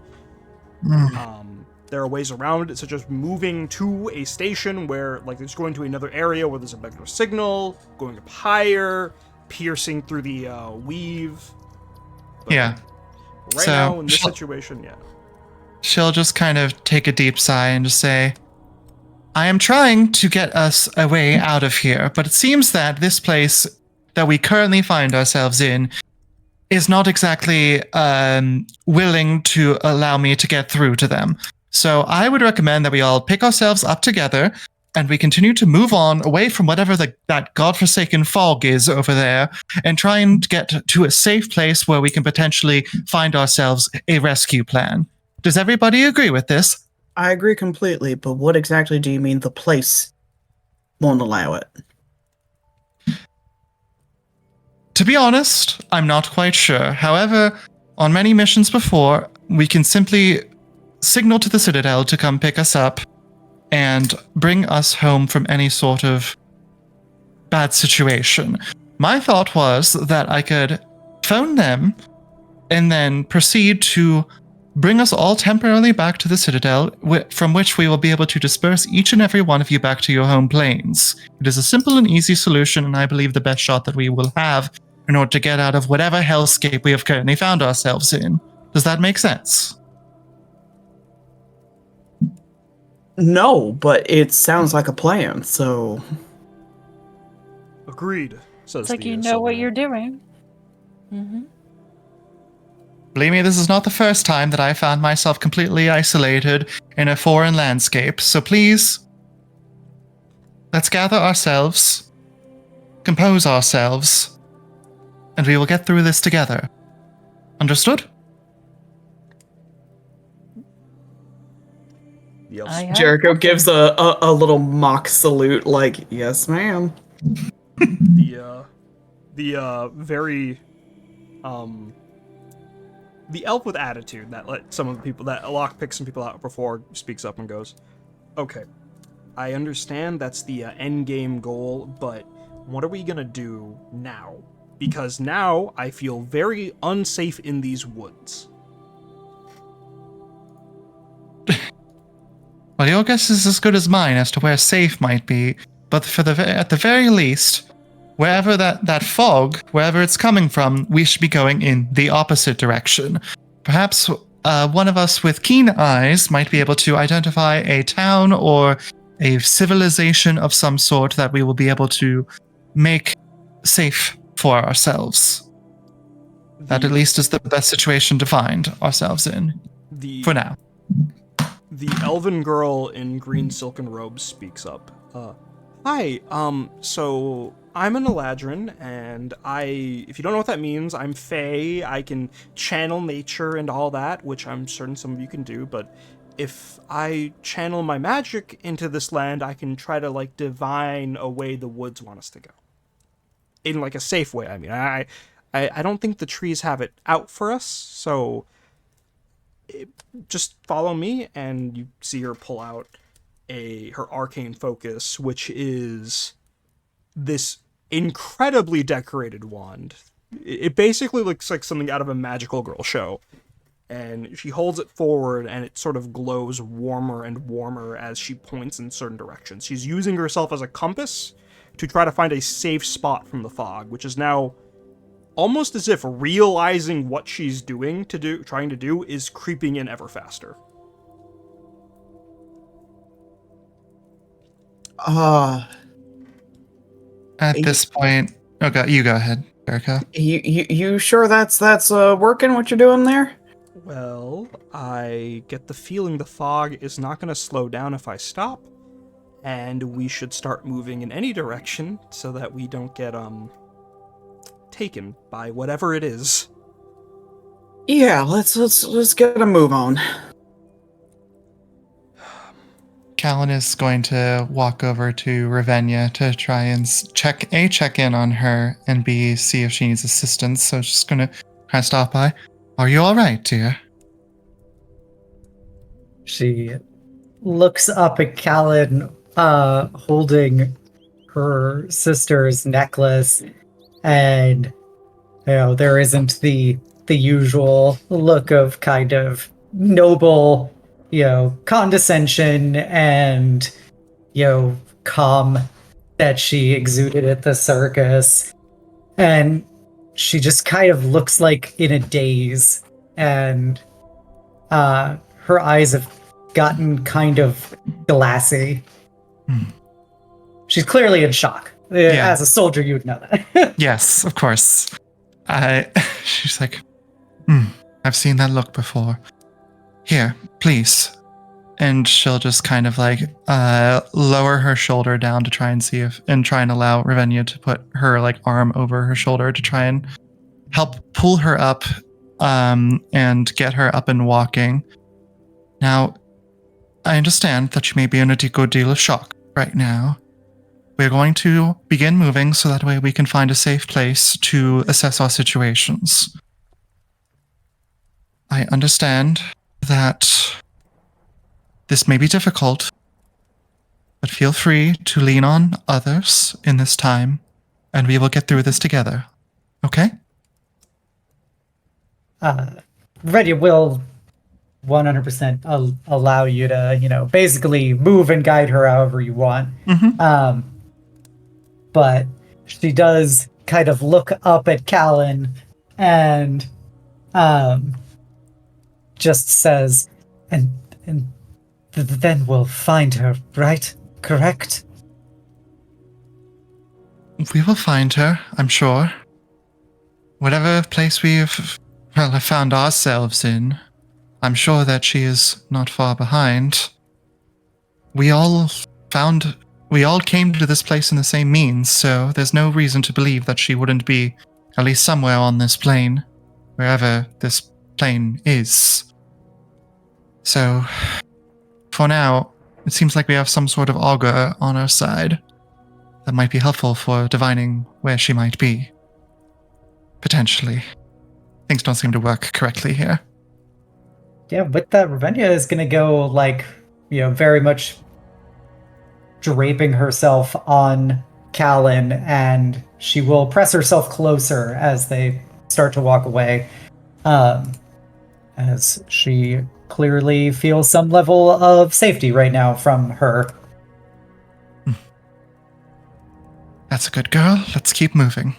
there are ways around it, such as moving to a station where, like, it's going to another area where there's a better signal, going up higher, piercing through the weave. But Yeah. right So, now, in this situation, yeah. She'll just kind of take a deep sigh and just say, I am trying to get us a way out of here, but it seems that this place that we currently find ourselves in is not exactly willing to allow me to get through to them. So I would recommend that we all pick ourselves up together and we continue to move on away from whatever that godforsaken fog is over there and try and get to a safe place where we can potentially find ourselves a rescue plan. Does everybody agree with this? I agree completely, but what exactly do you mean the place won't allow it? To be honest, I'm not quite sure. However, on many missions before, we can simply signal to the Citadel to come pick us up and bring us home from any sort of bad situation. My thought was that I could phone them and then proceed to bring us all temporarily back to the Citadel, from which we will be able to disperse each and every one of you back to your home planes. It is a simple and easy solution, and I believe the best shot that we will have in order to get out of whatever hellscape we have currently found ourselves in. Does that make sense? No, but it sounds like a plan, so... Agreed, says It's like the you know what Silverman. you're doing. Mm-hmm. Believe me, this is not the first time that I found myself completely isolated in a foreign landscape, so please, let's gather ourselves, compose ourselves, and we will get through this together. Understood? The elves- I have Jericho nothing. gives a little mock salute, like, yes, ma'am. the very the elf with attitude that let some of the people that Alok picked some people out before speaks up and goes, okay, I understand that's the end game goal, but what are we gonna do now? Because now I feel very unsafe in these woods. Well, your guess is as good as mine as to where safe might be, but at the very least, wherever that fog, wherever it's coming from, we should be going in the opposite direction. Perhaps one of us with keen eyes might be able to identify a town or a civilization of some sort that we will be able to make safe for ourselves. That at least is the best situation to find ourselves in, for now. The elven girl in green silken robes speaks up. Hi, so I'm an Eladrin, and if you don't know what that means, I'm Fae. I can channel nature and all that, which I'm certain some of you can do, but if I channel my magic into this land, I can try to, like, divine a way the woods want us to go. In, like, a safe way, I mean. I don't think the trees have it out for us, so just follow me, and you see her pull out her arcane focus, which is this incredibly decorated wand. It basically looks like something out of a magical girl show. And she holds it forward, and it sort of glows warmer and warmer as she points in certain directions. She's using herself as a compass to try to find a safe spot from the fog, which is now almost as if realizing what she's trying to do, is creeping in ever faster. At this point, you go ahead, Erica. You sure that's working, what you're doing there? Well, I get the feeling the fog is not going to slow down if I stop, and we should start moving in any direction so that we don't get taken by whatever it is. Yeah, let's get a move on. Callan is going to walk over to Ravenna to try and check in on her, and B, see if she needs assistance. So just going to kind of stop by. Are you all right, dear? She looks up at Callan, holding her sister's necklace, and there isn't the usual look of kind of noble condescension and, calm that she exuded at the circus. And she just kind of looks like in a daze. And her eyes have gotten kind of glassy. She's clearly in shock. Yeah. As a soldier, you would know that. Yes, of course. She's like, I've seen that look before. Here, please. And she'll just kind of like lower her shoulder down to try and see if, and try and allow Ravenia to put her like arm over her shoulder to try and help pull her up and get her up and walking. Now, I understand that you may be in a good deal of shock right now. We're going to begin moving so that way we can find a safe place to assess our situations. I understand that this may be difficult, but feel free to lean on others in this time, and we will get through this together. Okay? Redia will 100% allow you to, basically move and guide her however you want. But she does kind of look up at Callan and just says, and then we'll find her, right? Correct? We will find her, I'm sure. Whatever place we've found ourselves in, I'm sure that she is not far behind. We all came to this place in the same means, so there's no reason to believe that she wouldn't be at least somewhere on this plane, wherever this plane is. So, for now, it seems like we have some sort of augur on our side that might be helpful for divining where she might be. Potentially. Things don't seem to work correctly here. Yeah, with that, Ravenia is going to go, very much draping herself on Callan, and she will press herself closer as they start to walk away, as she clearly feels some level of safety right now from her. That's a good girl. Let's keep moving.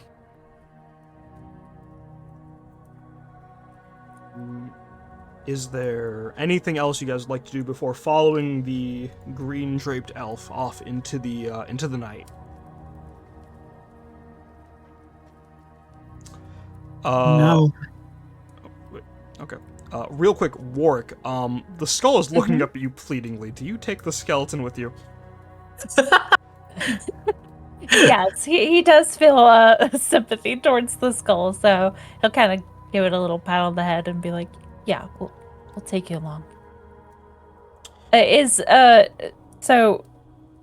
Is there anything else you guys would like to do before following the green draped elf off into the night? No. Wait, okay. Real quick, Warwick. The skull is looking up at you pleadingly. Do you take the skeleton with you? Yes, he does feel sympathy towards the skull, so he'll kind of give it a little pat on the head and be like, "Yeah, we'll take you along." So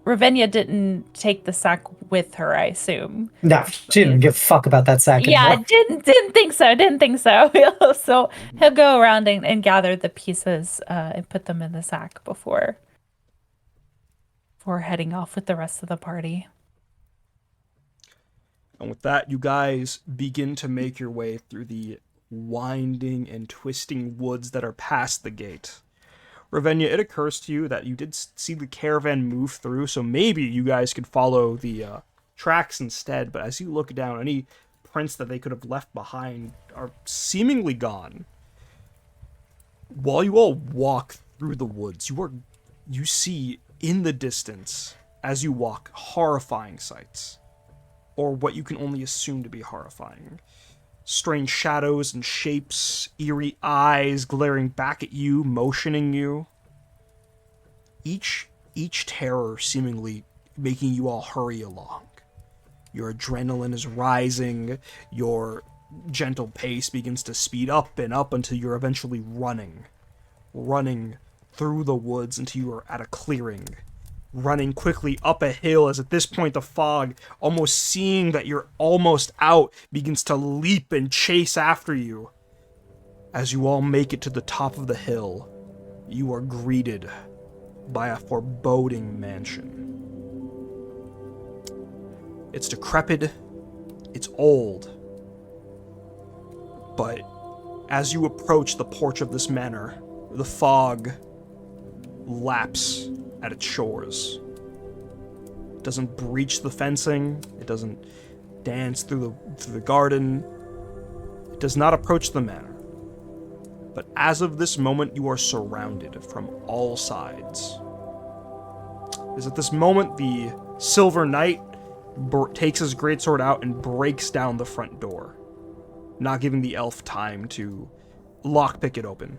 Ravenia didn't take the sack with her, I assume. No, she didn't give a fuck about that sack Yeah, anymore. didn't think so. So he'll go around and gather the pieces and put them in the sack before heading off with the rest of the party. And with that, you guys begin to make your way through the winding and twisting woods that are past the gate. Ravenia, it occurs to you that you did see the caravan move through, so maybe you guys could follow the tracks instead, but as you look down, any prints that they could have left behind are seemingly gone. While you all walk through the woods, you see in the distance, as you walk, horrifying sights. Or what you can only assume to be horrifying. Strange shadows and shapes, eerie eyes glaring back at you, motioning you. Each terror seemingly making you all hurry along. Your adrenaline is rising, your gentle pace begins to speed up and up until you're eventually running through the woods until you are at a clearing. Running quickly up a hill as at this point the fog, almost seeing that you're almost out, begins to leap and chase after you. As you all make it to the top of the hill, you are greeted by a foreboding mansion. It's decrepit, it's old, but as you approach the porch of this manor, the fog laps at its shores. It doesn't breach the fencing. It doesn't dance through the garden. It does not approach the manor. But as of this moment, you are surrounded from all sides. Is at this moment the Silver Knight takes his greatsword out and breaks down the front door, not giving the elf time to lockpick it open.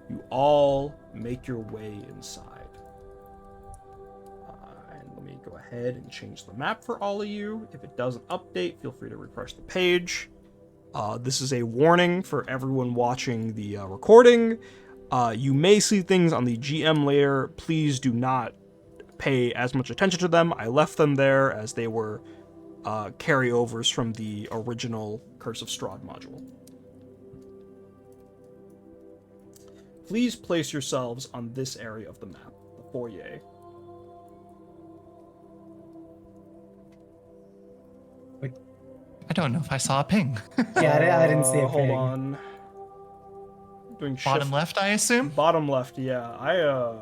You all make your way inside. And let me go ahead and change the map for all of you. If it doesn't update, feel free to refresh the page. This is a warning for everyone watching the recording. You may see things on the GM layer. Please do not pay as much attention to them. I left them there as they were carryovers from the original Curse of Strahd module. Please place yourselves on this area of the map, the foyer. I don't know if I saw a ping. Yeah, I didn't see it. Hold on. Doing Bottom shift. left, I assume? Bottom left, yeah.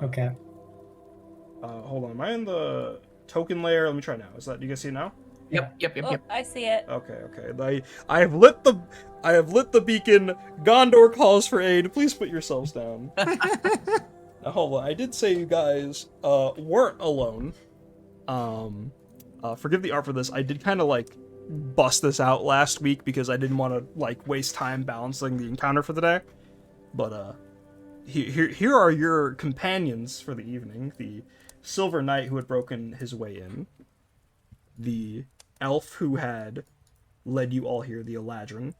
Okay. Hold on. Am I in the token layer? Let me try now. Do you guys see it now? Yep. Oh, I see it. Okay. I have lit the beacon. Gondor calls for aid. Please put yourselves down. Now, hold on. I did say you guys weren't alone. Forgive the art for this. I did kind of like bust this out last week because I didn't want to like waste time balancing the encounter for the day. But here are your companions for the evening: the Silver Knight who had broken his way in, the elf who had led you all here, the Eladrin,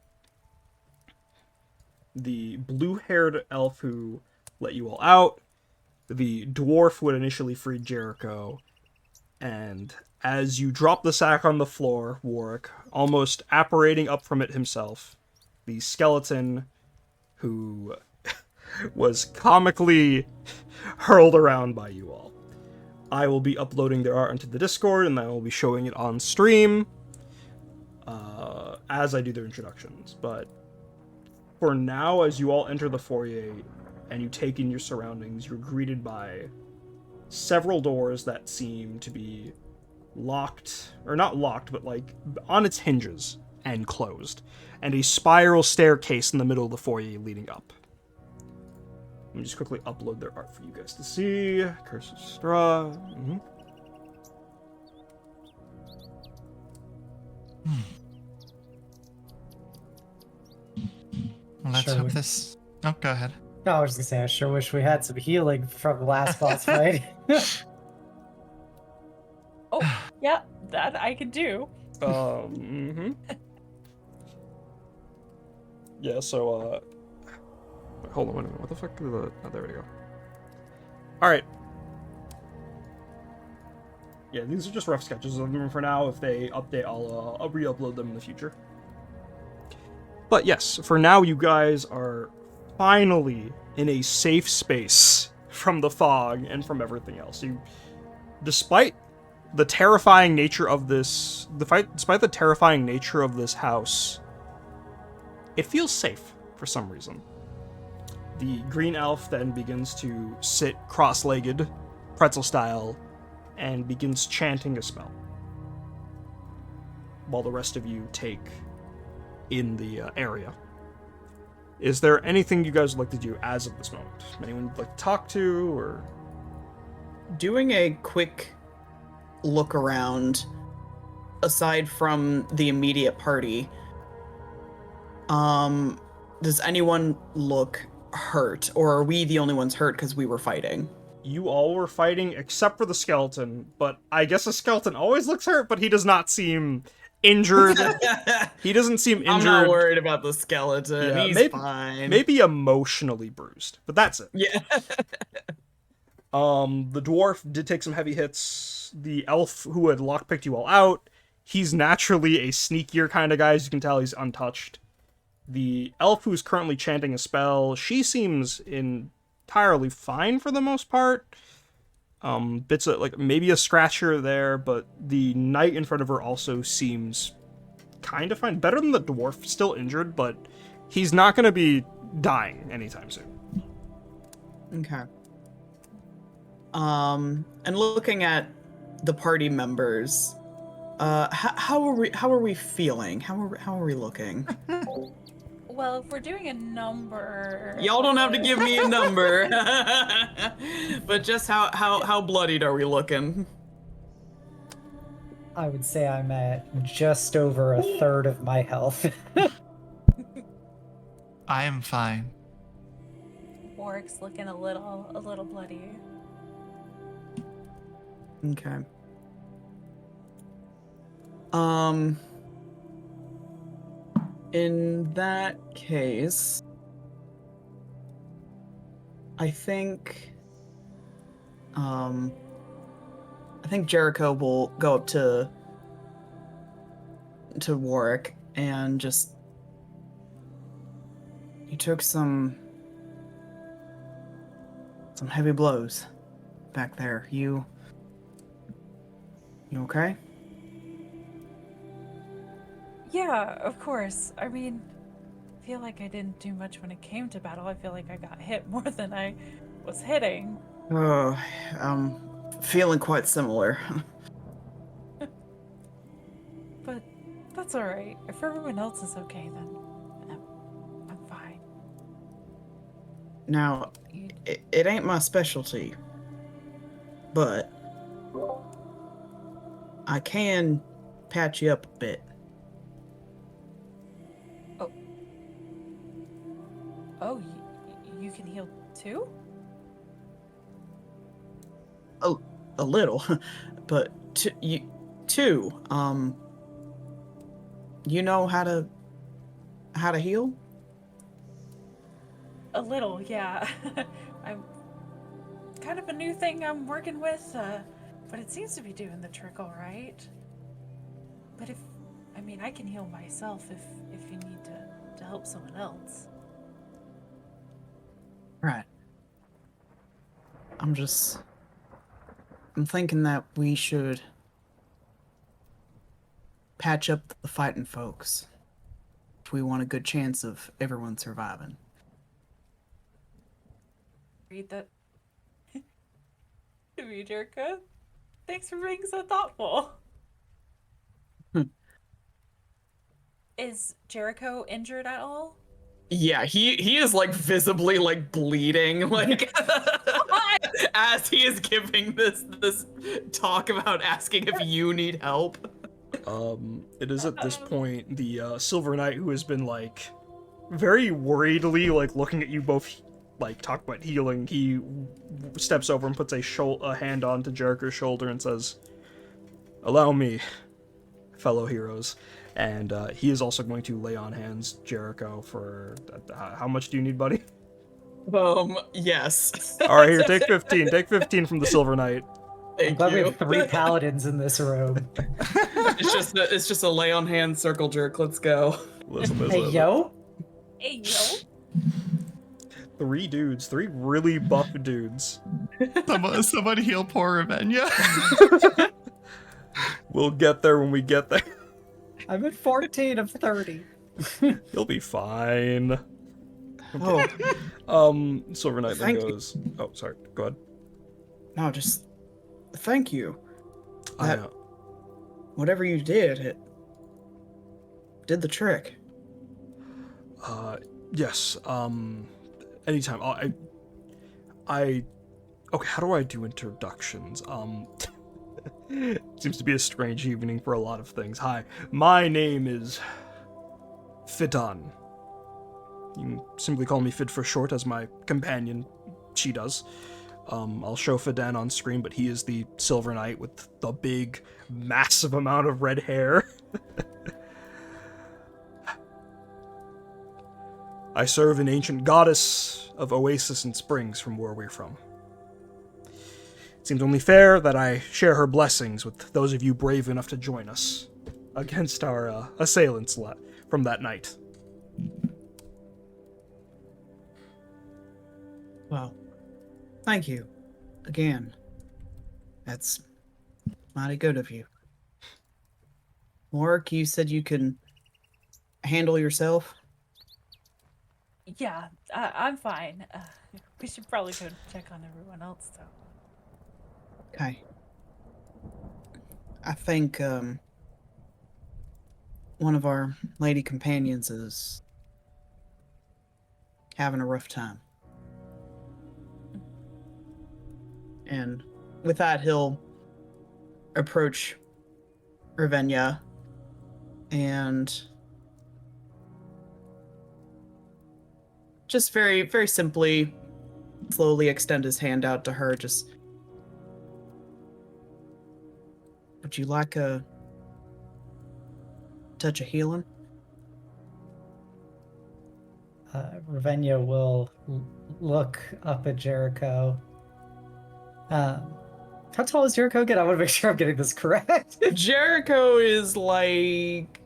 the blue-haired elf who let you all out, the dwarf who had initially freed Jericho, and as you drop the sack on the floor, Warwick, almost apparating up from it himself, the skeleton who was comically hurled around by you all. I will be uploading their art into the Discord, and I will be showing it on stream as I do their introductions. But for now, as you all enter the foyer and you take in your surroundings, you're greeted by several doors that seem to be locked, or not locked, but like on its hinges and closed, and a spiral staircase in the middle of the foyer leading up. Let me just quickly upload their art for you guys to see. Curse of Strahd. Mm-hmm. Well, let's hope this... Oh, go ahead. No, I was gonna say I sure wish we had some healing from the last boss fight. Oh, yeah, that I can do. Mm-hmm. Yeah, so, hold on, wait a minute. What the fuck did the... Oh, there we go. Alright. Yeah, these are just rough sketches of them for now. If they update, I'll re-upload them in the future. But yes, for now, you guys are finally in a safe space from the fog and from everything else. Despite the terrifying nature of this... Despite the terrifying nature of this house, it feels safe for some reason. The green elf then begins to sit cross-legged, pretzel style, and begins chanting a spell, while the rest of you take in the area. Is there anything you guys would like to do as of this moment? Anyone you'd like to talk to, or... Doing a quick look around, aside from the immediate party, does anyone look hurt, or are we the only ones hurt because we were fighting? You all were fighting except for the skeleton, but I guess a skeleton always looks hurt, but he does not seem injured. He doesn't seem injured. I'm not worried about the skeleton. Yeah, He's fine. Maybe emotionally bruised, but that's it. Yeah. The dwarf did take some heavy hits. The elf who had lockpicked you all out, he's naturally a sneakier kind of guy, as you can tell, he's untouched. The elf who's currently chanting a spell, she seems entirely fine for the most part. Bits of, like, maybe a scratch here or there, but the knight in front of her also seems kind of fine. Better than the dwarf, still injured, but he's not going to be dying anytime soon. Okay. And looking at the party members, how are we feeling? How are we looking? Well, if we're doing a number, Y'all don't have to give me a number, but just how bloodied are we looking? I would say I'm at just over a third of my health. I am fine. Warwick's looking a little bloody. Okay. Um, in that case, I think Jericho will go up to Warwick and just, you took some heavy blows back there. You okay? Yeah, of course. I mean, I feel like I didn't do much when it came to battle. I feel like I got hit more than I was hitting. Oh, feeling quite similar. But that's all right. If everyone else is okay, then I'm fine. Now, it ain't my specialty, but I can patch you up a bit. Oh, you can heal too? A little, but two. You know how to heal? A little, yeah. I'm kind of a new thing I'm working with, but it seems to be doing the trick all right. But I can heal myself if you need to help someone else. Right. I'm thinking that we should patch up the fighting folks if we want a good chance of everyone surviving. Read that to me, Jericho. Thanks for being so thoughtful. Is Jericho injured at all? Yeah, he is like visibly like bleeding, like as he is giving this talk about asking if you need help. It is at this point the Silver Knight, who has been like very worriedly like looking at you both like talk about healing. He steps over and puts a hand onto Jericho's shoulder and says, "Allow me, fellow heroes." And he is also going to lay on hands Jericho for how much do you need, buddy? Yes. All right, here, take 15. Take 15 from the Silver Knight. I'm Thank glad we you. have 3 paladins in this room. It's just a lay on hands circle jerk. Let's go. Listen. Hey, yo. Hey, yo. 3 dudes, 3 really buff dudes. Someone heal poor Ravenia. We'll get there when we get there. I'm at 14 of 30. You'll be fine. Oh, Silver Knight then Thank you. goes. Oh, sorry. Go ahead. no, just thank you. I That- know. Whatever you did, it did the trick. Yes. Anytime. Okay. How do I do introductions? Seems to be a strange evening for a lot of things. Hi, my name is Fidan. You can simply call me Fid for short, as my companion, she does. I'll show Fidan on screen, but he is the Silver Knight with the big, massive amount of red hair. I serve an ancient goddess of oasis and springs from where we're from. It seems only fair that I share her blessings with those of you brave enough to join us against our assailants from that night. Well, thank you again. That's mighty good of you. Mark, you said you can handle yourself. Yeah, I'm fine. We should probably go check on everyone else, though. Okay. I think one of our lady companions is having a rough time. And with that, he'll approach Ravenia and just very, very simply, slowly extend his hand out to her. Just, would you like a touch of healing? Ravenia will look up at Jericho. How tall is Jericho again? I want to make sure I'm getting this correct. Jericho is like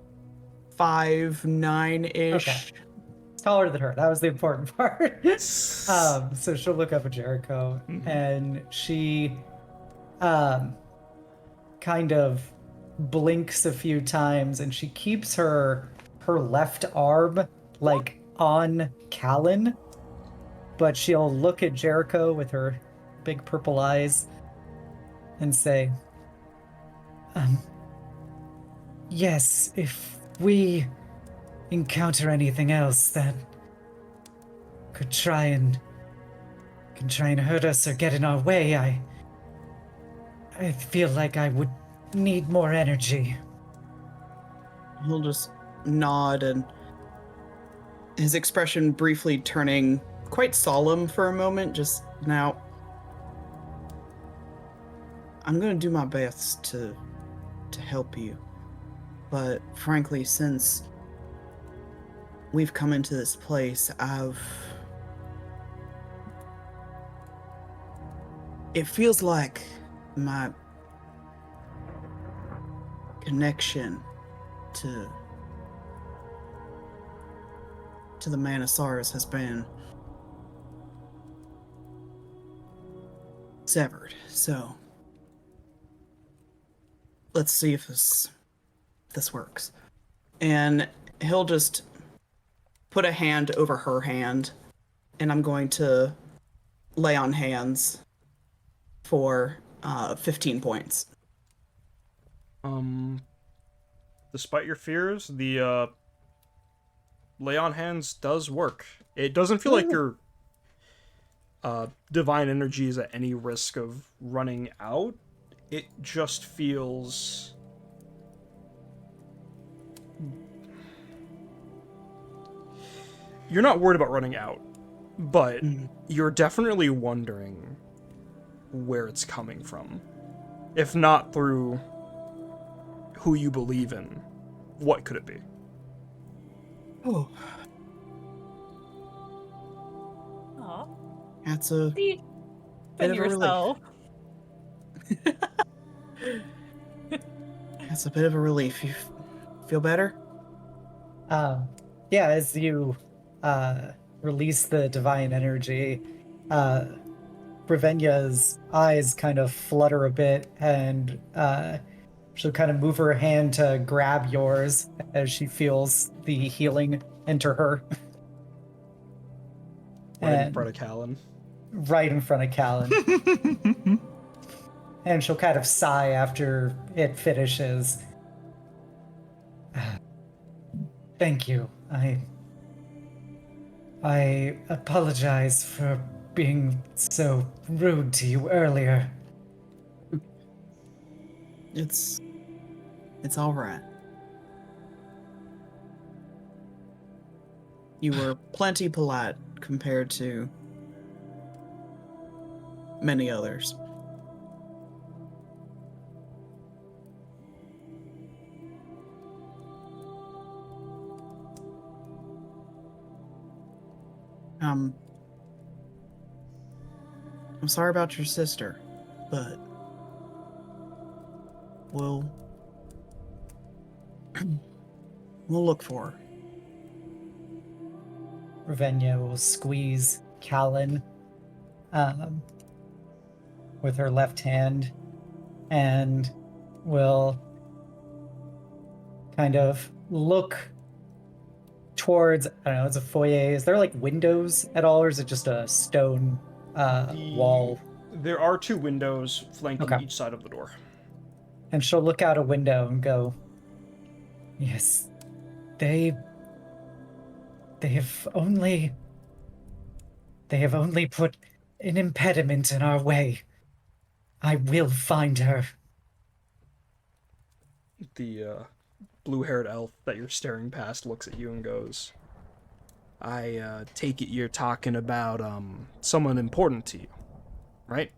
5'9" ish. Okay. Taller than her. That was the important part. So she'll look up at Jericho and she kind of blinks a few times and she keeps her left arm like on Callan, but she'll look at Jericho with her big purple eyes and say, yes, if we encounter anything else that could try and hurt us or get in our way, I feel like I would need more energy. He'll just nod, and his expression briefly turning quite solemn for a moment. Just now, I'm gonna do my best to help you, but frankly, since we've come into this place, it feels like my connection to the Manosaurus has been severed. So let's see if this works. And he'll just put a hand over her hand, and I'm going to lay on hands for 15 points. Despite your fears, the lay on hands does work. It doesn't feel like your divine energy is at any risk of running out. It just feels you're not worried about running out, but you're definitely wondering where it's coming from. If not through who you believe in, what could it be? Oh, Aw. that's a See, bit and of a yourself. That's a bit of a relief. You feel better? Yeah, as you release the divine energy, Ravenia's eyes kind of flutter a bit, and she'll kind of move her hand to grab yours as she feels the healing enter her. Right in And front of Callan. right in front of Callan. And she'll kind of sigh after it finishes. Thank you. I apologize for being so rude to you earlier. It's all right. You were plenty polite compared to many others. I'm sorry about your sister, but we'll look for her. Ravenia will squeeze Callan with her left hand and will kind of look towards, I don't know, it's a foyer. Is there like windows at all, or is it just a stone wall? There are 2 windows flanking Okay. each side of the door. And she'll look out a window and go, "Yes, they have only put an impediment in our way. I will find her." The blue-haired elf that you're staring past looks at you and goes, I take it you're talking about someone important to you, right?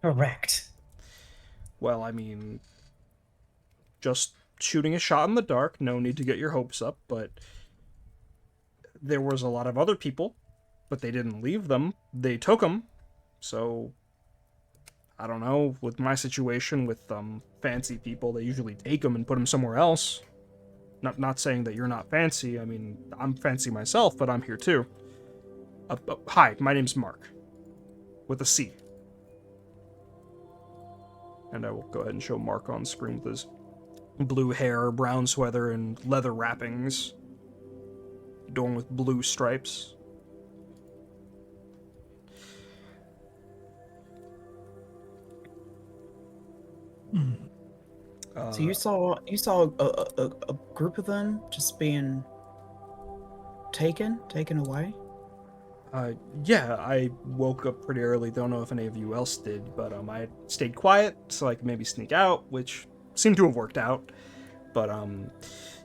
Correct. Well, I mean, just shooting a shot in the dark, no need to get your hopes up, but there was a lot of other people, but they didn't leave them. They took them. So, I don't know, with my situation with fancy people, they usually take them and put them somewhere else. Not saying that you're not fancy. I mean, I'm fancy myself, but I'm here too. Hi, my name's Mark. With a C. And I will go ahead and show Mark on screen with his blue hair, brown sweater, and leather wrappings, adorned with blue stripes. So you saw a group of them just being taken away? Yeah, I woke up pretty early. Don't know if any of you else did, but I stayed quiet so I could maybe sneak out, which seemed to have worked out. But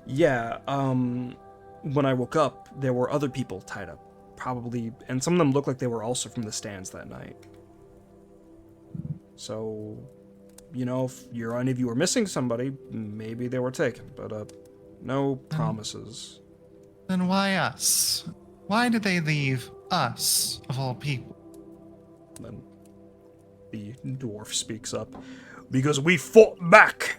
yeah, when I woke up, there were other people tied up, probably, and some of them looked like they were also from the stands that night. So, you know, if any of you were missing somebody, maybe they were taken, but no promises. Then why us? Why did they leave us, of all people? Then the dwarf speaks up. Because we fought back!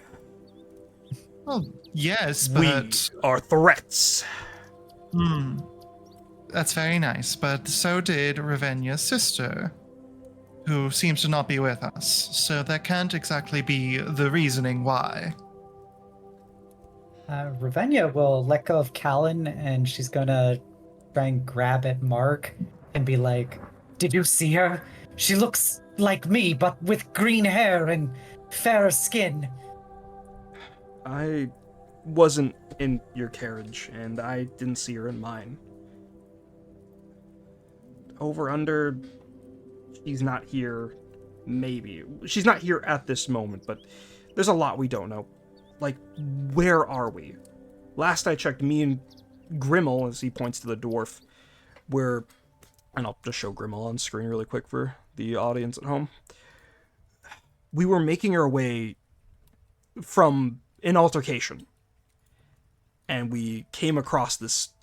Oh, yes, We but... are threats. That's very nice, but so did Ravenya's sister, who seems to not be with us, so that can't exactly be the reasoning why. Ravenia will let go of Callan, and she's gonna try and grab at Mark and be like, "Did you see her? She looks like me, but with green hair and fairer skin." I wasn't in your carriage, and I didn't see her in mine. Over under, she's not here. Maybe. She's not here at this moment, but there's a lot we don't know. Like, where are we? Last I checked, me and Grimmel, as he points to the dwarf, were... And I'll just show Grimmel on screen really quick for the audience at home. We were making our way from an altercation. And we came across this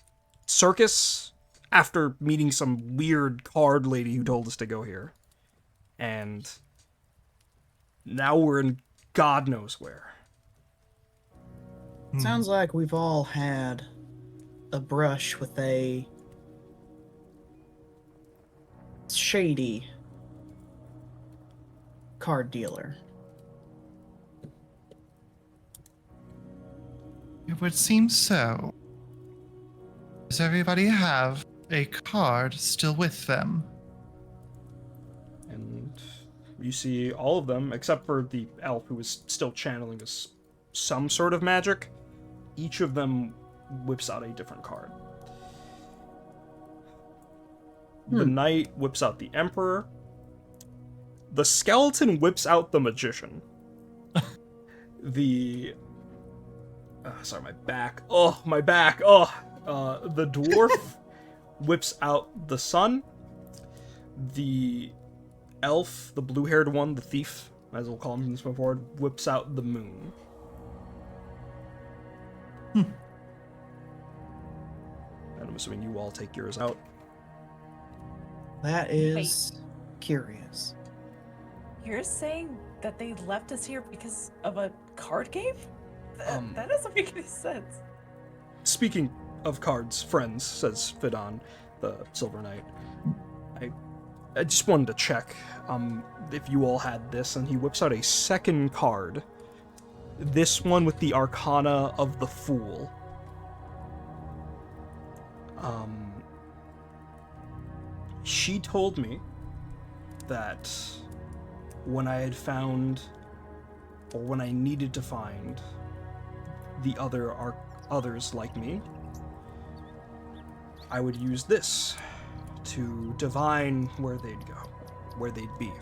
circus after meeting some weird card lady who told us to go here. And now we're in God knows where. Sounds like we've all had a brush with a shady card dealer. It would seem so. Does everybody have a card still with them? And you see all of them, except for the elf who is still channeling some sort of magic. Each of them whips out a different card. The knight whips out the emperor. The skeleton whips out the magician. Sorry, my back. Oh, my back. Oh, the dwarf whips out the sun. The elf, the blue-haired one, the thief, as we'll call him from this point forward, whips out the moon. And I'm assuming you all take yours out. That is curious. You're saying that they left us here because of a card game? That doesn't make any sense. Speaking of cards, friends, says Fidon, the Silver Knight. I just wanted to check if you all had this, and he whips out a second card. This one with the Arcana of the Fool. She told me that when I had found, or when I needed to find, the others like me, I would use this to divine where they'd go, where they'd be.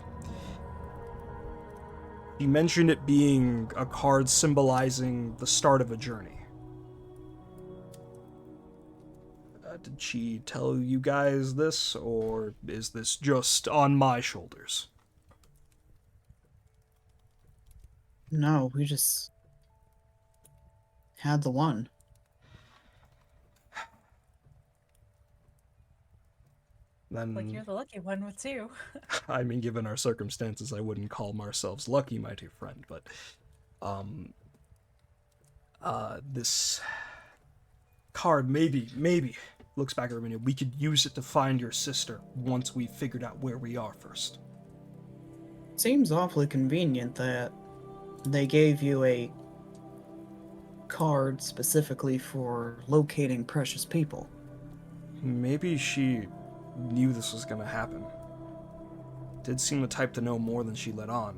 She mentioned it being a card symbolizing the start of a journey. Did she tell you guys this, or is this just on my shoulders? No, we just had the one. Then, Like you're the lucky one with two. I mean, given our circumstances, I wouldn't call ourselves lucky, my dear friend, but, this card maybe, looks back at Ravinia, we could use it to find your sister once we've figured out where we are first. Seems awfully convenient that they gave you a card specifically for locating precious people. Maybe she knew this was gonna happen. Did seem the type to know more than she let on.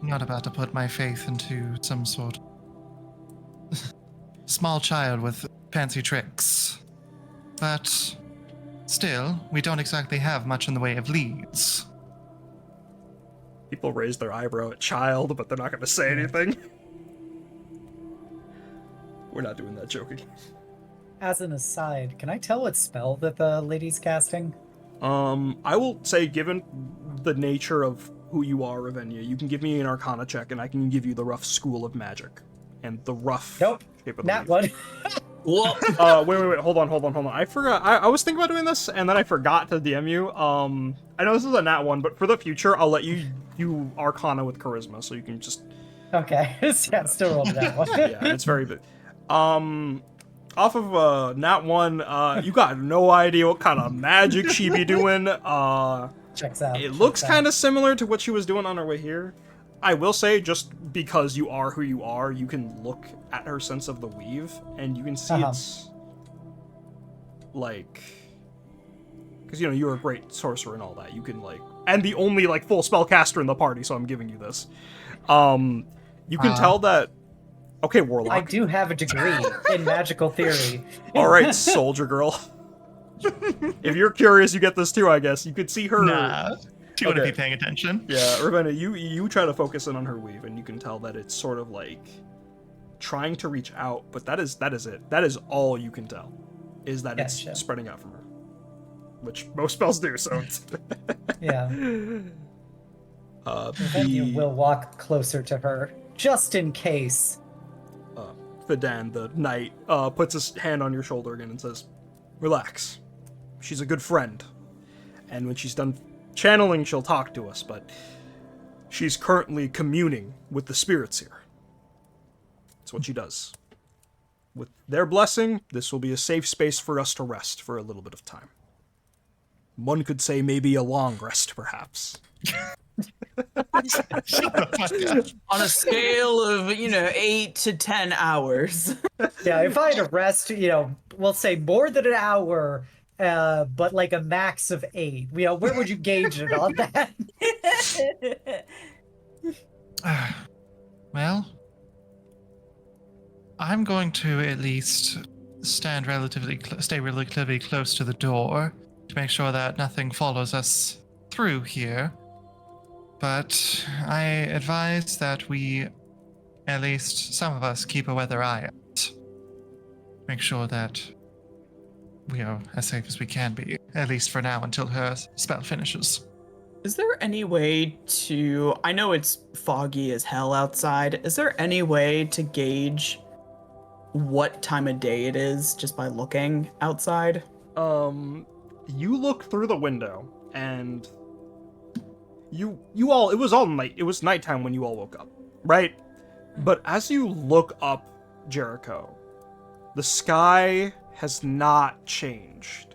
I'm not about to put my faith into some sort of small child with fancy tricks. But still, we don't exactly have much in the way of leads. People raise their eyebrow at child, but they're not gonna say anything. We're not doing that joke again. As an aside, can I tell what spell that the lady's casting? I will say, given the nature of who you are, Ravinia, you can give me an Arcana check, and I can give you the rough school of magic and the rough Nope. shape of the Not leaf. one. Wait, hold on. I forgot. I was thinking about doing this, and then I forgot to DM you. I know this is a nat one, but for the future, I'll let you do Arcana with Charisma, so you can just... Okay. Yeah, still rolled that one. Yeah, it's very big. Off of nat one, you got no idea what kind of magic she be doing. Checks out. It looks kind of similar to what she was doing on her way here. I will say, just because you are who you are, you can look at her sense of the weave, and you can see it's like, because you're a great sorcerer and all that. You can and the only full spellcaster in the party, so I'm giving you this. You can tell that. Okay, warlock. I do have a degree in magical theory. All right, soldier girl. If you're curious, you get this too, I guess. You could see her. Nah. Do you want to Okay. be paying attention? Yeah, Ravenna, you try to focus in on her weave, and you can tell that it's sort of trying to reach out, but that is it. That is all you can tell, is that it's Gotcha. spreading out from her, which most spells do. So, Yeah. Then you will walk closer to her, just in case. Fidan, the knight, puts his hand on your shoulder again and says, "Relax. She's a good friend, and when she's done channeling, she'll talk to us, but she's currently communing with the spirits here. That's what she does. With their blessing, this will be a safe space for us to rest for a little bit of time. One could say maybe a long rest, perhaps." On a scale of, 8 to 10 hours. Yeah, if I had to rest, we'll say more than an hour, but like a max of 8. Where would you gauge it on that? Well, I'm going to at least stay relatively close to the door to make sure that nothing follows us through here. But I advise that we, at least some of us, keep a weather eye out. Make sure that we are as safe as we can be, at least for now, until her spell finishes. Is there any way to... I know it's foggy as hell outside. Is there any way to gauge what time of day it is just by looking outside? You look through the window, and you all, it was nighttime when you all woke up, right? But as you look up Jericho, the sky has not changed.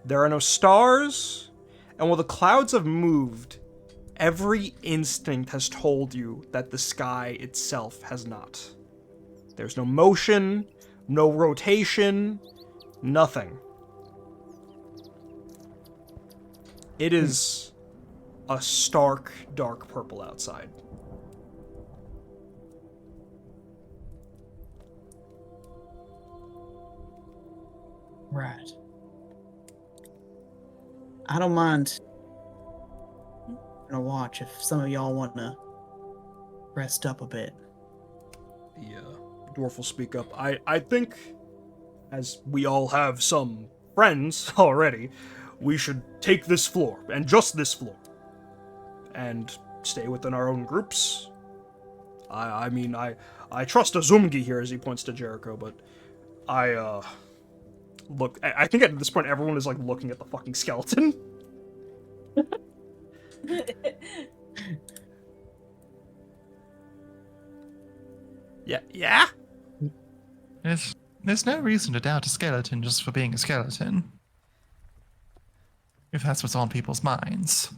There are no stars, and while the clouds have moved, every instinct has told you that the sky itself has not. There's no motion, no rotation, nothing. It is a stark, dark purple outside. Right. I don't mind. I'm gonna watch if some of y'all want to rest up a bit. The dwarf will speak up. I think, as we all have some friends already, we should take this floor, and just this floor, and stay within our own groups. I mean, I trust Azumgi here, as he points to Jericho, but look, I think at this point everyone is, like, looking at the fucking skeleton. Yeah? There's no reason to doubt a skeleton just for being a skeleton. If that's what's on people's minds.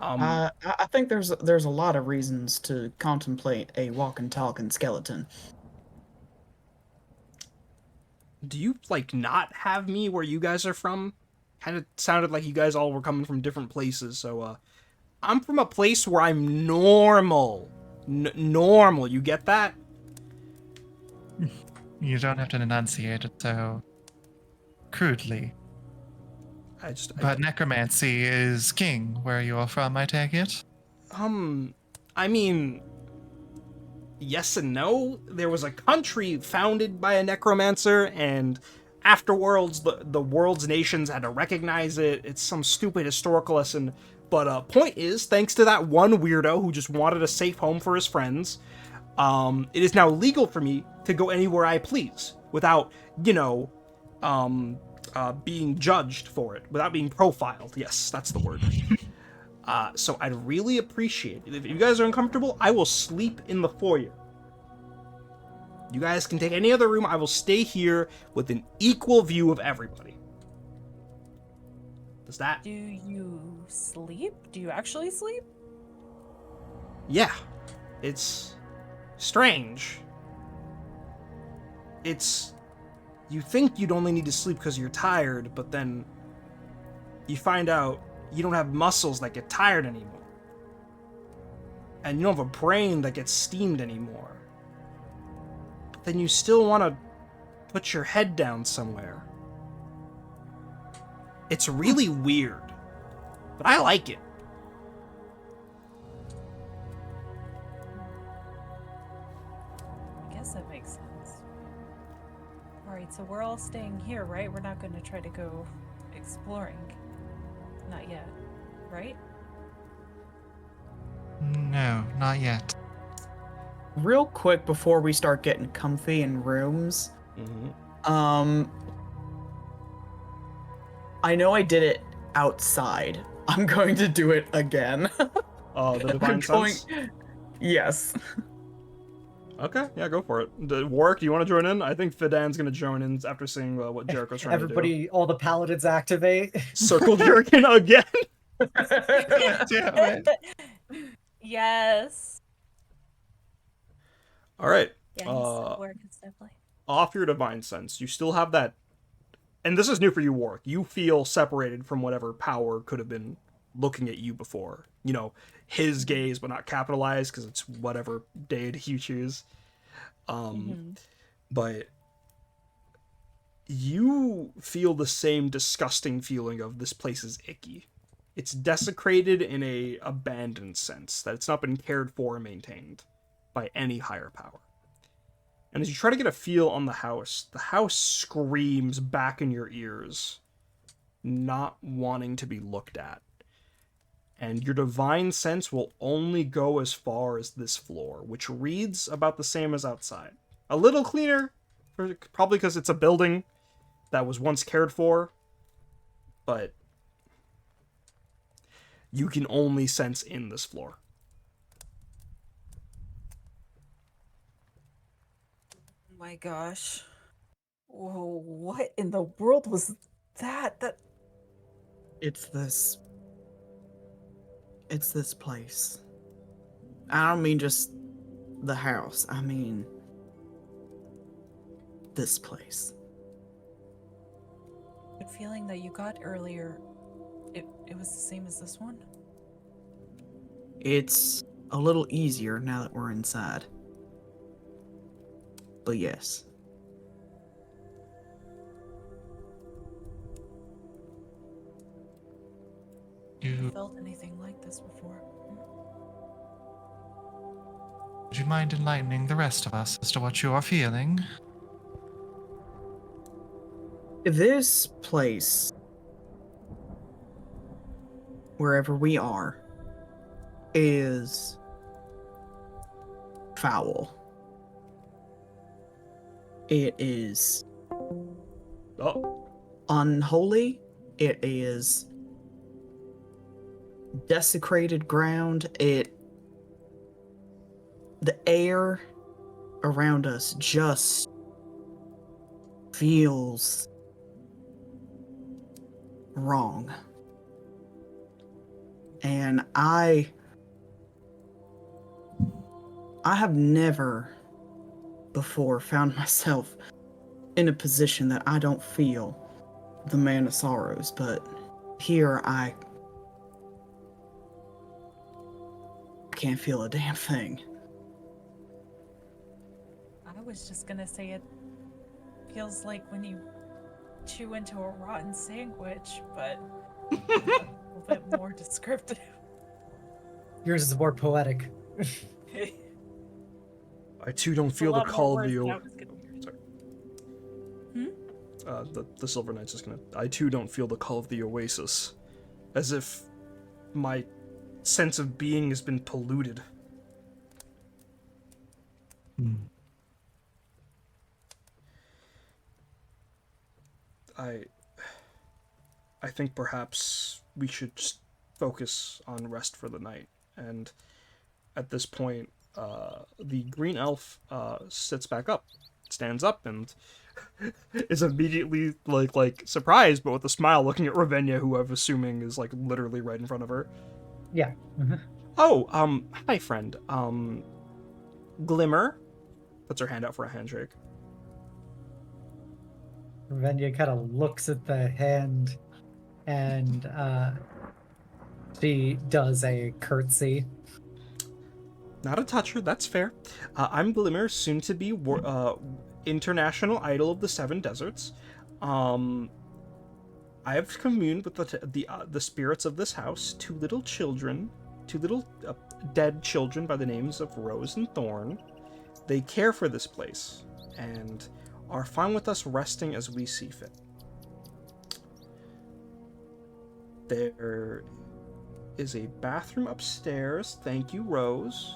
I think there's a lot of reasons to contemplate a walking, talking skeleton. Do you, like, not have me where you guys are from? Kind of sounded like you guys all were coming from different places, so, I'm from a place where I'm normal. Normal, you get that? You don't have to enunciate it so crudely. But necromancy is king where you are from, I take it? I mean, yes and no. There was a country founded by a necromancer, and afterwards, the world's nations had to recognize it. It's some stupid historical lesson. But point is, thanks to that one weirdo who just wanted a safe home for his friends, it is now legal for me to go anywhere I please without, being judged for it, without being profiled. Yes, that's the word. So I'd really appreciate it. If you guys are uncomfortable, I will sleep in the foyer. You guys can take any other room. I will stay here with an equal view of everybody. Does that? Do you sleep? Do you actually sleep? Yeah. It's strange. You think you'd only need to sleep because you're tired, but then you find out you don't have muscles that get tired anymore. And you don't have a brain that gets steamed anymore. But then you still want to put your head down somewhere. It's really weird, but I like it. I guess that makes sense. Alright, so we're all staying here, right? We're not going to try to go exploring. Not yet, right? No, not yet. Real quick before we start getting comfy in rooms, I know I did it outside. I'm going to do it again. Oh, the divine sense? Yes. Okay, yeah, go for it. Warwick, do you want to join in? I think Fidan's going to join in after seeing what Jericho's trying to do. Everybody, all the paladins activate. Circle jerking again. Damn it. Yes. All right. Yeah, he's work and stuff like. Off your divine sense, you still have that, and this is new for you, Warwick. You feel separated from whatever power could have been looking at you before. His gaze, but not capitalized because it's whatever deity you choose. But you feel the same disgusting feeling of this place is icky. It's desecrated in a abandoned sense, that it's not been cared for and maintained by any higher power. And as you try to get a feel on the house screams back in your ears, not wanting to be looked at. And your divine sense will only go as far as this floor, which reads about the same as outside. A little cleaner, probably because it's a building that was once cared for, but you can only sense in this floor. Oh my gosh. Whoa, what in the world was that? It's this place. I don't mean just the house. I mean this place. Good feeling that you got earlier It was the same as this one? It's a little easier now that we're inside. But yes. Never felt anything like this before. Would you mind enlightening the rest of us as to what you are feeling? This place, wherever we are, is foul. It is Oh, unholy. It is desecrated ground. The air around us just feels wrong. And I have never before found myself in a position that I don't feel the Man of Sorrows, but here I can't feel a damn thing. I was just gonna say it feels like when you chew into a rotten sandwich, but a little bit more descriptive. Yours is more poetic. I too don't A feel the lot more call of words the. than I was gonna hear. Sorry. The Silver Knight's just gonna. I too don't feel the call of the Oasis, as if my sense of being has been polluted. I think perhaps we should just focus on rest for the night. And at this point, the green elf sits back up, stands up, and is immediately like surprised, but with a smile, looking at Ravenna, who I'm assuming is like literally right in front of her. Yeah. Oh, hi friend. Glimmer puts her hand out for a handshake. Ravenna kind of looks at the hand and she does a curtsy. Not a toucher, that's fair. I'm Glimmer, soon to be international idol of the Seven Deserts. I have communed with the spirits of this house. Two little dead children by the names of Rose and Thorn. They care for this place and are fine with us resting as we see fit. There is a bathroom upstairs. Thank you, Rose.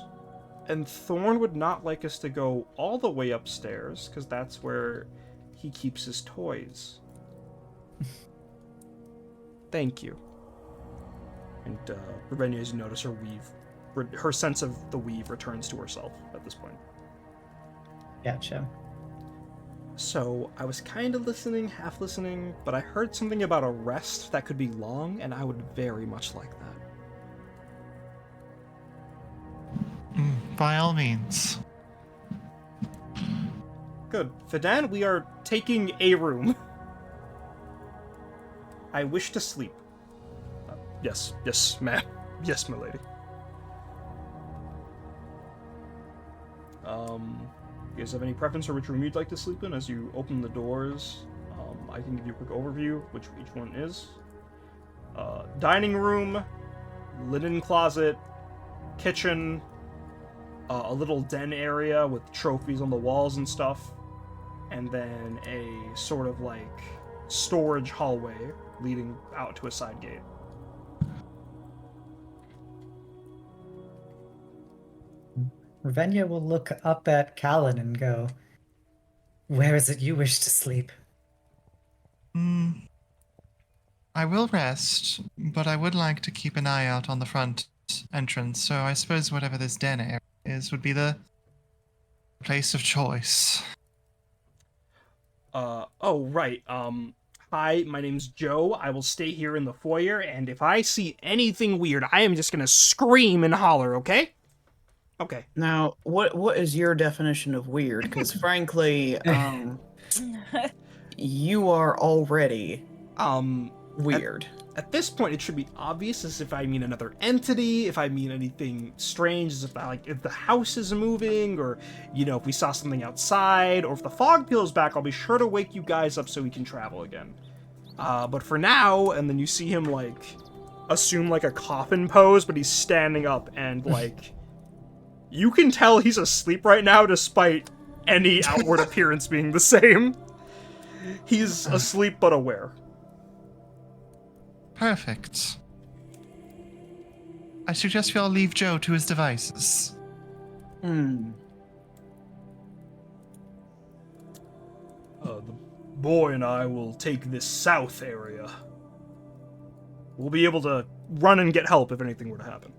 And Thorn would not like us to go all the way upstairs, because that's where he keeps his toys. Thank you. And Ravenna, as you notice, her sense of the weave returns to herself at this point. Gotcha. So, I was kind of listening, half listening, but I heard something about a rest that could be long, and I would very much like that. By all means. Good. Fidan, we are taking a room. I wish to sleep. Yes, ma'am. Yes, my lady. You guys have any preference for which room you'd like to sleep in? As you open the doors, I can give you a quick overview, which each one is. Dining room, linen closet, kitchen, a little den area with trophies on the walls and stuff, and then a sort of like storage hallway leading out to a side gate. Ravenna will look up at Callan and go, "Where is it you wish to sleep?" I will rest, but I would like to keep an eye out on the front entrance, so I suppose whatever this den area is would be the place of choice. Oh, right. Hi, my name's Joe. I will stay here in the foyer, and if I see anything weird, I am just gonna scream and holler, okay? Okay. Now, what is your definition of weird? Because frankly, you are already weird. at this point, it should be obvious as if I mean another entity, if I mean anything strange, as if if the house is moving, or if we saw something outside, or if the fog peels back, I'll be sure to wake you guys up so we can travel again. But for now, and then you see him assume a coffin pose, but he's standing up, and you can tell he's asleep right now, despite any outward appearance being the same. He's asleep but aware. Perfect. I suggest we all leave Joe to his devices. Hmm. The boy and I will take this south area. We'll be able to run and get help if anything were to happen.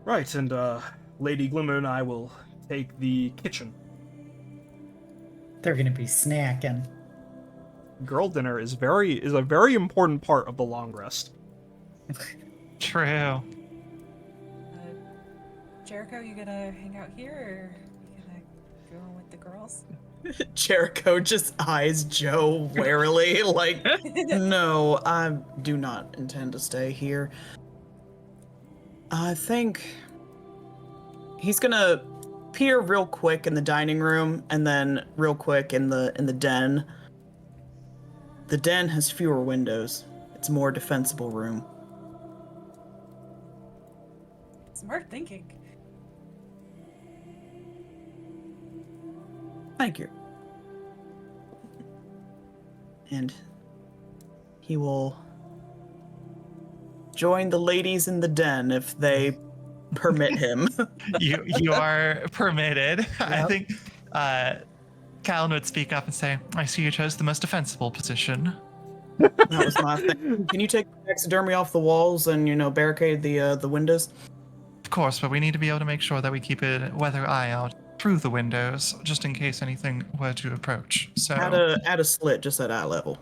Right, and Lady Glimmer and I will take the kitchen. They're gonna be snacking. Girl dinner is a very important part of the long rest. True. Jericho, you gonna hang out here, or you gonna go with the girls? Jericho just eyes Joe warily, like, no, I do not intend to stay here. I think he's gonna peer real quick in the dining room and then real quick in the den. The den has fewer windows. It's a more defensible room. Smart thinking. Thank you. And he will join the ladies in the den if they permit him. You are permitted. I Yep. think Callan would speak up and say, I see you chose the most defensible position. That was my thing. Can you take taxidermy off the walls and, barricade the windows? Of course, but we need to be able to make sure that we keep a weather eye out through the windows, just in case anything were to approach. So, Add a slit just at eye level.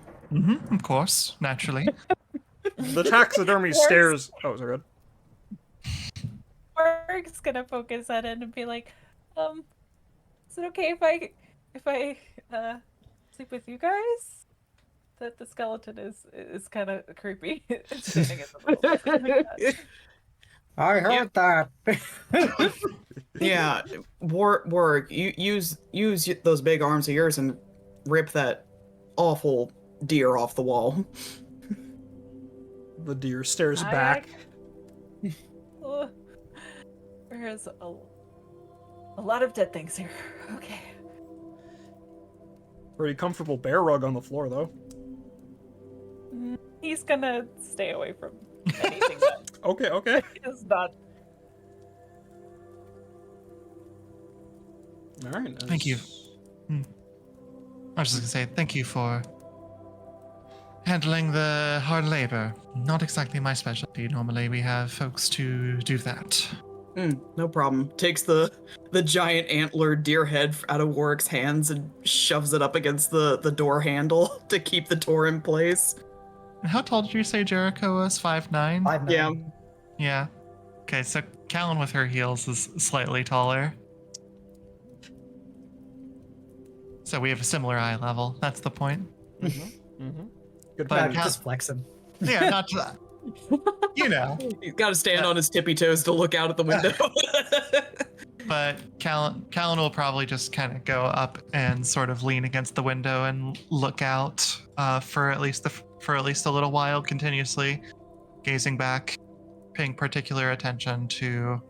of course, naturally. The taxidermy stares. Oh, is that good? Mark's gonna focus on it and be like, is it okay if I sleep with you guys? That the skeleton is kind of creepy. It's sitting in the middle. I heard that. Yeah, work. You use those big arms of yours and rip that awful deer off the wall. The deer stares back. Oh, there's a lot of dead things here. Okay. Pretty comfortable bear rug on the floor, though. He's gonna stay away from anything that Okay. is not. All right. Thank you. I was just going to say, thank you for handling the hard labor. Not exactly my specialty. Normally we have folks to do that. No problem. Takes the giant antlered deer head out of Warwick's hands and shoves it up against the door handle to keep the door in place. How tall did you say Jericho was? 5'9"? 5'9". Yeah. Yeah. Okay, so Callan with her heels is slightly taller. So we have a similar eye level. That's the point. Good But point. Just flexing. Yeah, not to He's got to stand on his tippy toes to look out at the window. But Callan will probably just kind of go up and sort of lean against the window and look out for at least a little while, continuously gazing back, paying particular attention to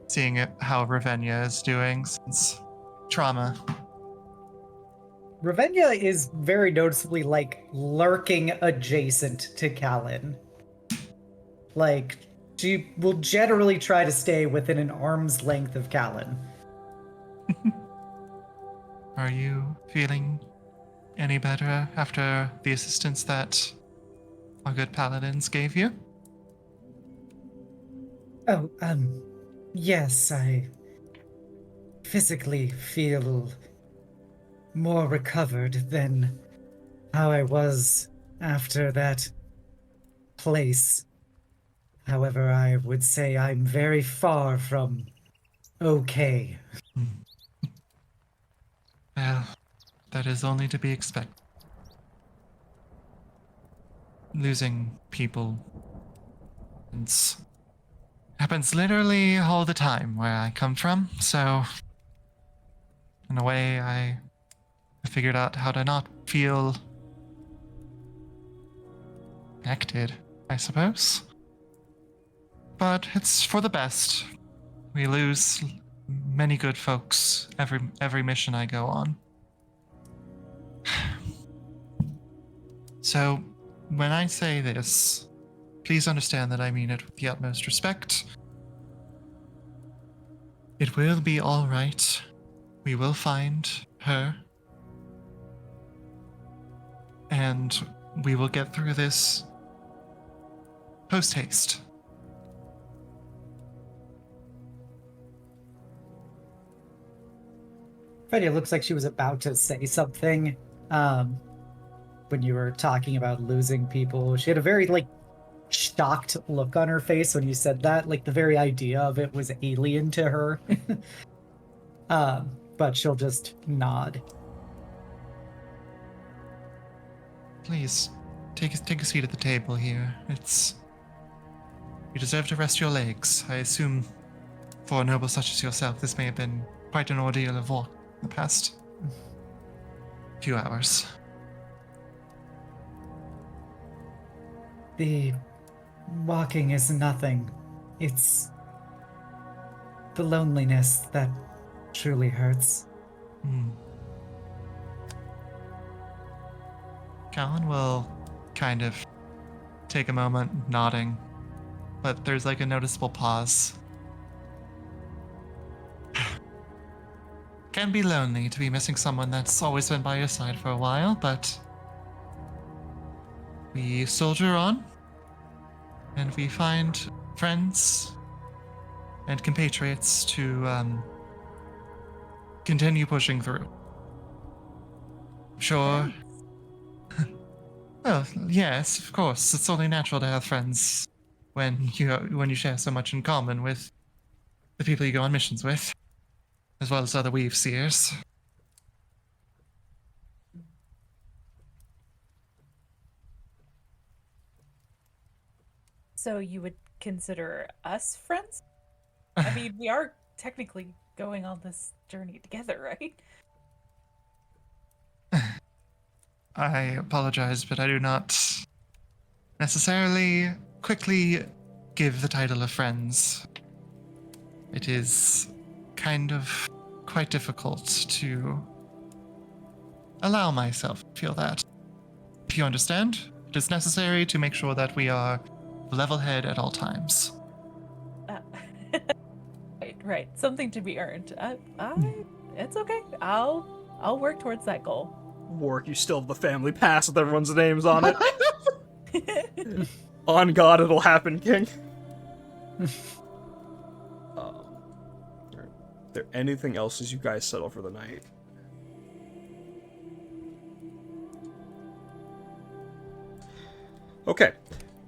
seeing how Ravenna is doing since trauma. Ravenna is very noticeably lurking adjacent to Callan. She will generally try to stay within an arm's length of Callan. Are you feeling any better after the assistance that our good paladins gave you? Oh, yes, I physically feel more recovered than how I was after that place. However, I would say I'm very far from okay. Well, that is only to be expected. Losing people happens literally all the time where I come from, so in a way I figured out how to not feel connected, I suppose. But it's for the best. We lose many good folks every mission I go on. So, when I say this, please understand that I mean it with the utmost respect. It will be all right. We will find her. And we will get through this post-haste. Freddie, it looks like she was about to say something when you were talking about losing people. She had a very, shocked look on her face when you said that. Like, the very idea of it was alien to her. But she'll just nod. Please, take a seat at the table here. You deserve to rest your legs. I assume for a noble such as yourself, this may have been quite an ordeal of walk in the past few hours. The walking is nothing. It's the loneliness that truly hurts. Callan will kind of take a moment, nodding, but there's like a noticeable pause. Can be lonely to be missing someone that's always been by your side for a while, but we soldier on, and we find friends and compatriots to continue pushing through. Sure. Well, yes, of course. It's only natural to have friends when you share so much in common with the people you go on missions with, as well as other weave seers. So you would consider us friends? I mean, we are technically going on this journey together, right? I apologize, but I do not necessarily quickly give the title of friends. It is kind of quite difficult to allow myself to feel that. If you understand, it is necessary to make sure that we are level head at all times. Right. Something to be earned. It's okay. I'll work towards that goal. Warwick, you still have the family pass with everyone's names on it. On God, it'll happen, King. There anything else as you guys settle for the night? Okay,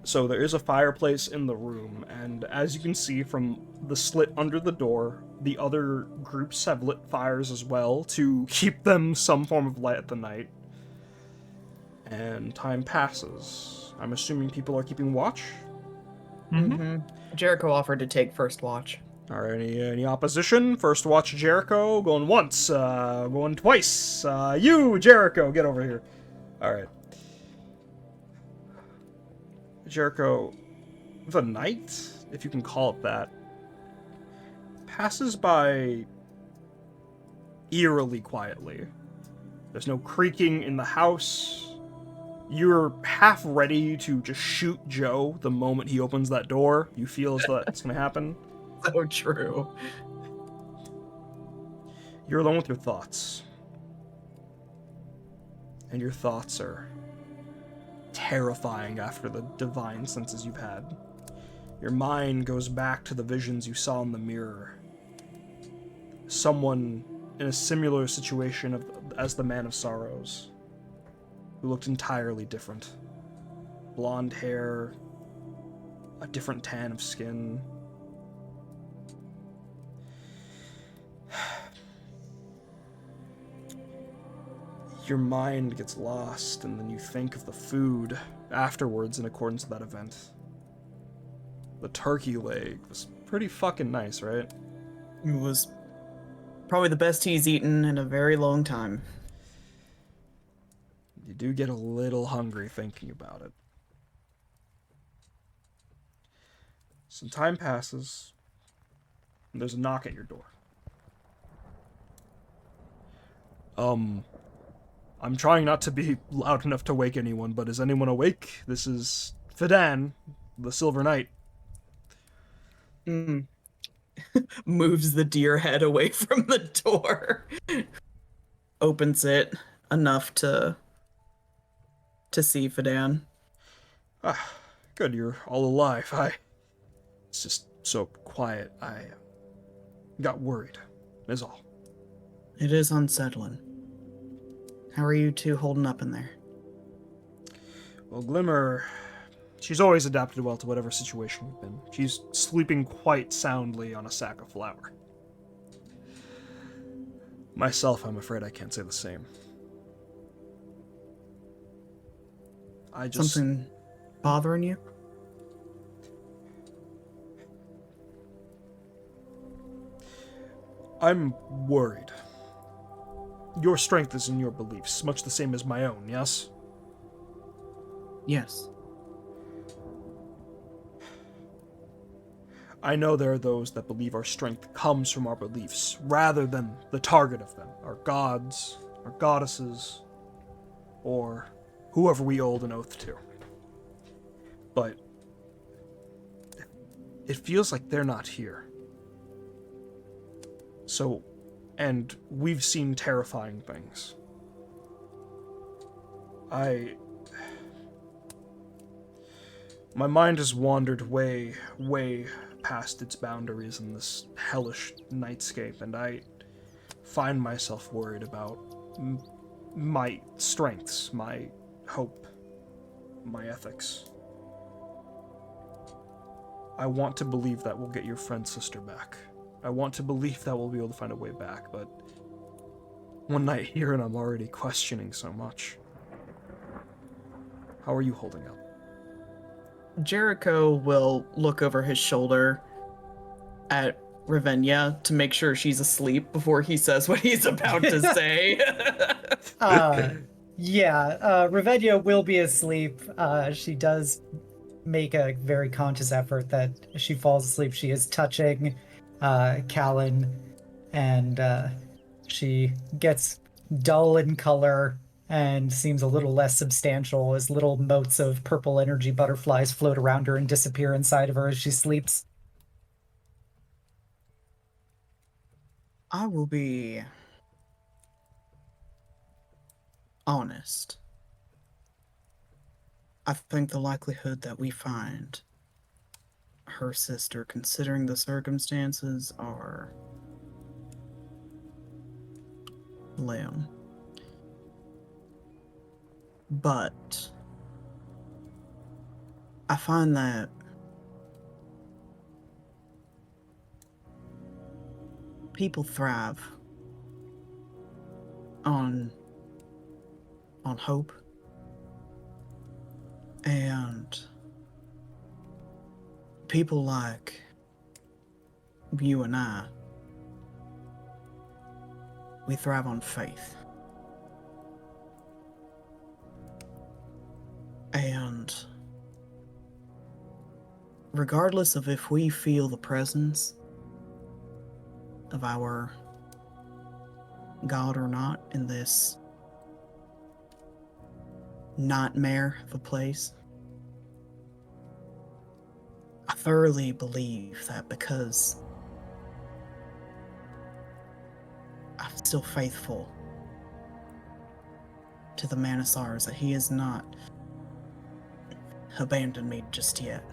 so there is a fireplace in the room, and as you can see from the slit under the door, the other groups have lit fires as well to keep them some form of light at the night. And time passes. I'm assuming people are keeping watch? Mm-hmm. Jericho offered to take first watch. Alright, any opposition? First watch Jericho, going once, going twice. You, Jericho, get over here. Alright. Jericho, the night, if you can call it that, passes by eerily quietly. There's no creaking in the house. You're half ready to just shoot Joe the moment he opens that door. You feel as though that's going to happen. So true. You're alone with your thoughts. And your thoughts are terrifying after the divine senses you've had. Your mind goes back to the visions you saw in the mirror. Someone in a similar situation as the Man of Sorrows, who looked entirely different. Blonde hair, a different tan of skin. your mind gets lost, and then you think of the food afterwards in accordance with that event. The turkey leg was pretty fucking nice, right? It was probably the best he's eaten in a very long time. You do get a little hungry thinking about it. Some time passes, and there's a knock at your door. I'm trying not to be loud enough to wake anyone, but is anyone awake? This is Fidan, the Silver Knight. Moves the deer head away from the door. Opens it enough to see Fidan. Good, you're all alive. It's just so quiet. I got worried, is all. It is unsettling. How are you two holding up in there? Well, Glimmer, she's always adapted well to whatever situation we've been. She's sleeping quite soundly on a sack of flour. Myself, I'm afraid I can't say the same. Something bothering you? I'm worried. Your strength is in your beliefs, much the same as my own, yes? Yes. I know there are those that believe our strength comes from our beliefs, rather than the target of them, our gods, our goddesses, or whoever we hold an oath to. But it feels like they're not here. So, and we've seen terrifying things. My mind has wandered way, way past its boundaries in this hellish nightscape, and I find myself worried about my strengths, my hope, my ethics. I want to believe that we'll get your friend's sister back. I want to believe that we'll be able to find a way back, but one night here and I'm already questioning so much. How are you holding up? Jericho will look over his shoulder at Ravenna to make sure she's asleep before he says what he's about to say. Ravenna will be asleep. She does make a very conscious effort that she falls asleep. She is touching Callan, and she gets dull in color and seems a little less substantial as little motes of purple energy butterflies float around her and disappear inside of her as she sleeps. I will be honest. I think the likelihood that we find her sister, considering the circumstances, are slim. But I find that people thrive on hope, and people like you and I, we thrive on faith. And regardless of if we feel the presence of our God or not in this nightmare of a place, I thoroughly believe that because I'm still faithful to the Manasars, that he has not abandoned me just yet.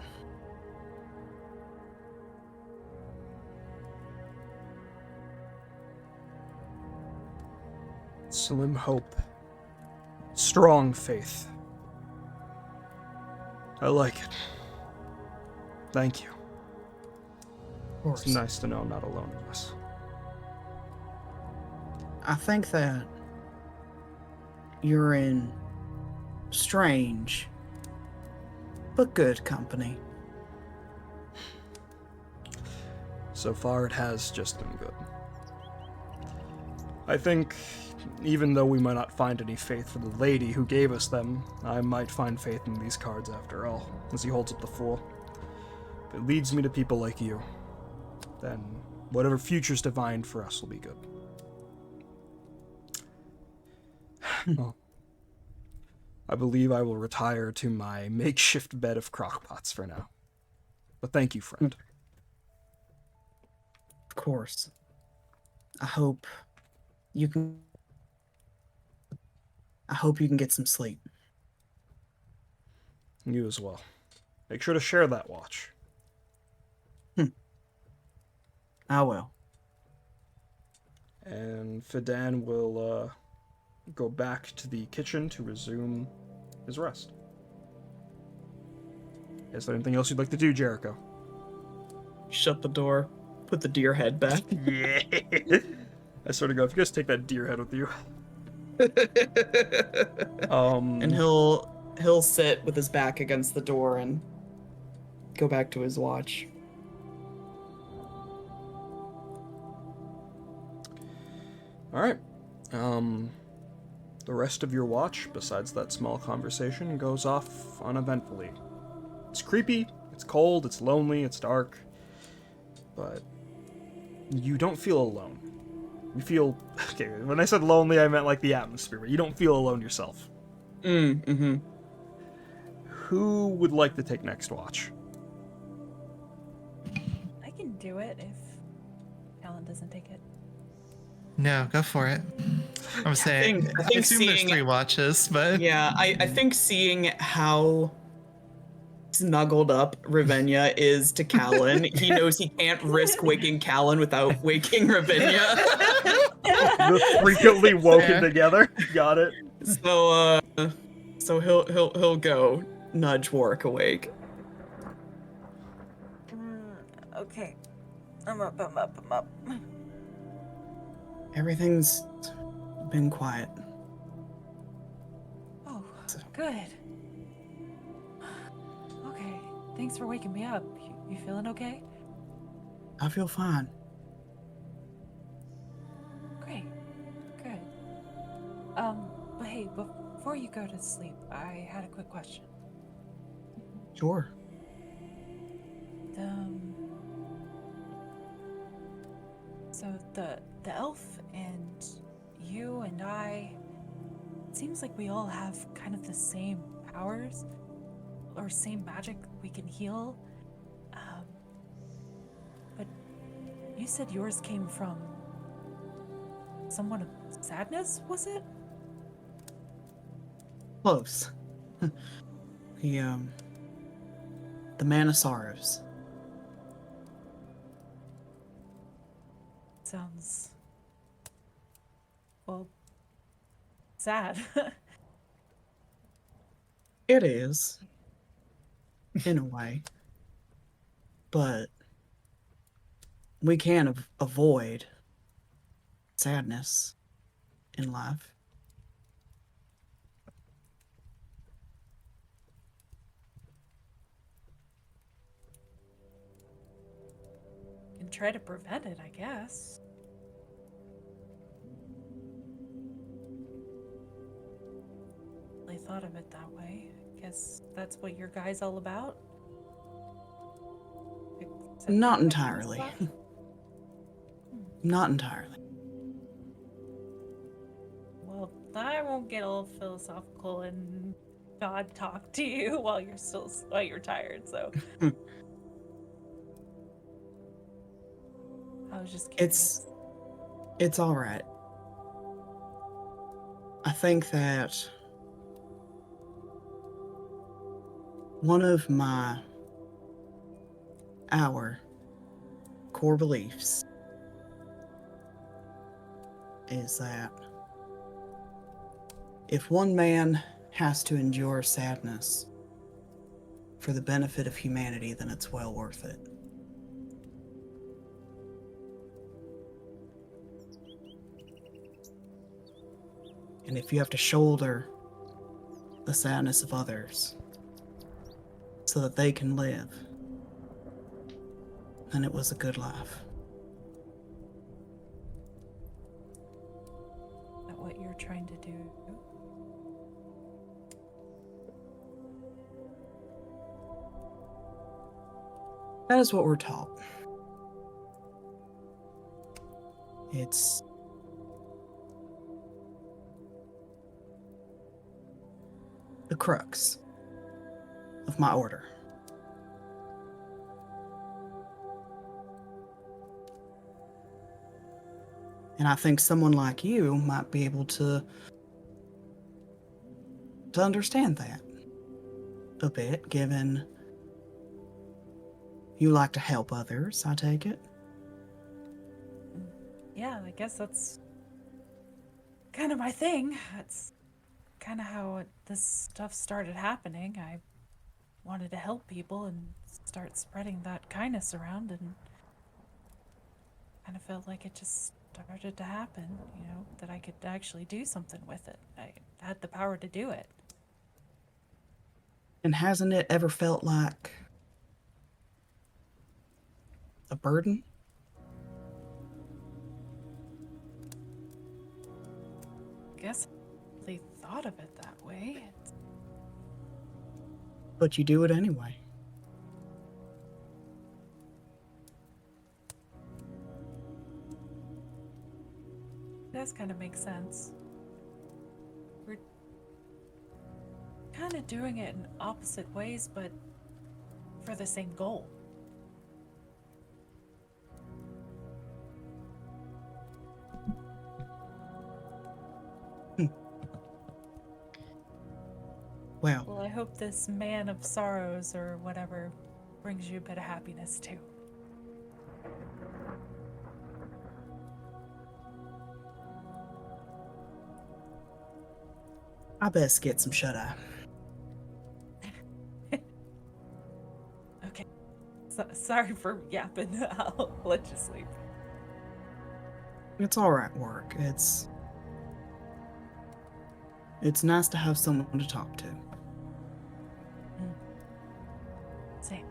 Slim hope. Strong faith. I like it. Thank you. Of course. It's nice to know I'm not alone in this. I think that you're in strange but good company. So far, it has just been good. I think, even though we might not find any faith for the lady who gave us them, I might find faith in these cards after all, as he holds up the Fool. If it leads me to people like you, then whatever future's divined for us will be good. Well, I believe I will retire to my makeshift bed of crockpots for now. But thank you, friend. Of course. I hope you can get some sleep. You as well. Make sure to share that watch. I will. And Fidan will go back to the kitchen to resume his rest. Is there anything else you'd like to do, Jericho? Shut the door. Put the deer head back. Yeah. I sort of go, if you guys take that deer head with you. And he'll sit with his back against the door and go back to his watch. All right. The rest of your watch, besides that small conversation, goes off uneventfully. It's creepy, it's cold, it's lonely, it's dark, but you don't feel alone. You feel... Okay, when I said lonely, I meant like the atmosphere, but you don't feel alone yourself. Mm-hmm. Who would like to take next watch? I can do it if Alan doesn't take it. No, go for it. I'm saying, I I think assume there's seeing- 3 watches, but Yeah, I think seeing how snuggled up Ravinia is to Callan, he knows he can't risk waking Callan without waking Ravinia. The frequently woken Fair. together. Got it. So he'll go nudge Warwick awake. Okay. I'm up. Everything's been quiet. Oh, good. Okay, thanks for waking me up. You feeling okay? I feel fine. Great. Good. But hey, before you go to sleep, I had a quick question. Sure. So the elf and you and I, it seems like we all have kind of the same powers or same magic we can heal. But you said yours came from someone of sadness, was it? Close. The Man of Sorrows. Sounds, well, sad. It is. In a way. But we can avoid sadness in life. Can try to prevent it, I guess. I thought of it that way. I guess that's what your guy's all about. Except Not for the entirely. stuff? Not entirely. Well, I won't get all philosophical and God talk to you while you're tired. So I was just curious. It's all right. I think that one of our core beliefs is that if one man has to endure sadness for the benefit of humanity, then it's well worth it. And if you have to shoulder the sadness of others so that they can live, then it was a good life. Is that what you're trying to do? That is what we're taught. It's the crux of my order. And I think someone like you might be able to understand that a bit, given you like to help others, I take it. Yeah, I guess that's kind of my thing. That's kind of how this stuff started happening. I wanted to help people and start spreading that kindness around, and kind of felt like it just started to happen, that I could actually do something with it. I had the power to do it. And hasn't it ever felt like a burden? I guess they thought of it that way. But you do it anyway. It does kind of make sense. We're kind of doing it in opposite ways, but for the same goal. Well, I hope this man of sorrows or whatever brings you a bit of happiness too. I best get some shut-eye. Okay. Sorry for yapping. I'll let you sleep. It's alright, work. It's nice to have someone to talk to. Same.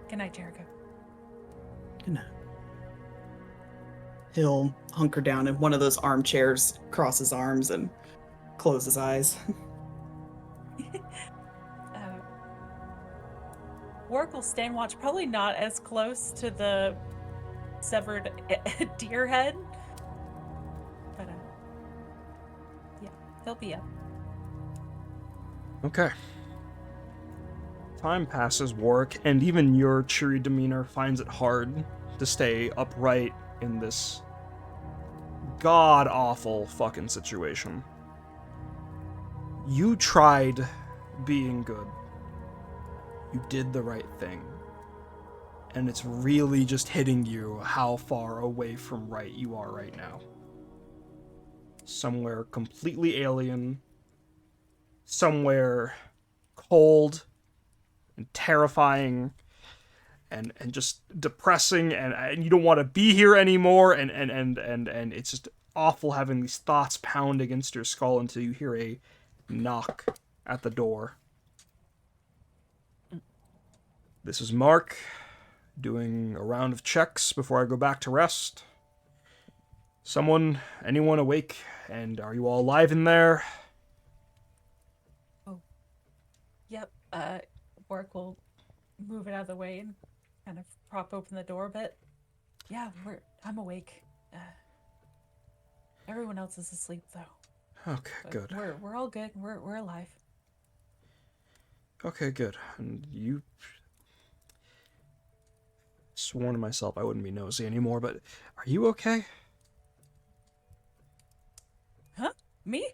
Good night, Jericho. Good night. He'll hunker down in one of those armchairs, cross his arms, and close his eyes. Warwick will stand watch, probably not as close to the severed deer head, but yeah, he'll be up. Okay. Time passes, Warwick, and even your cheery demeanor finds it hard to stay upright in this god-awful fucking situation. You tried being good. You did the right thing. And it's really just hitting you how far away from right you are right now. Somewhere completely alien. Somewhere cold and terrifying and just depressing and you don't want to be here anymore and it's just awful having these thoughts pound against your skull until you hear a knock at the door. This is Mark, doing a round of checks before I go back to rest. Anyone awake? And are you all alive in there? Oh, yep. Warwick will move it out of the way and kind of prop open the door a bit. Yeah, I'm awake. Everyone else is asleep though. Okay, But good. We're all good. We're alive. Okay, good. And you sworn to myself I wouldn't be nosy anymore, but are you okay? Huh? Me?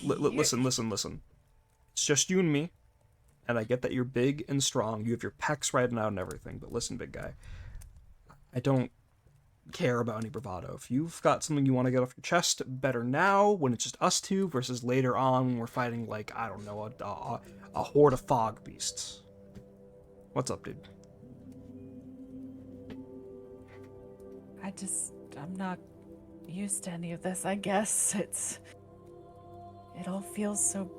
Listen. It's just you and me, and I get that you're big and strong. You have your pecs right out and everything, but listen, big guy. I don't care about any bravado. If you've got something you want to get off your chest, better now when it's just us two versus later on when we're fighting like, I don't know, a horde of fog beasts. What's up, dude? I'm not used to any of this, I guess. It all feels so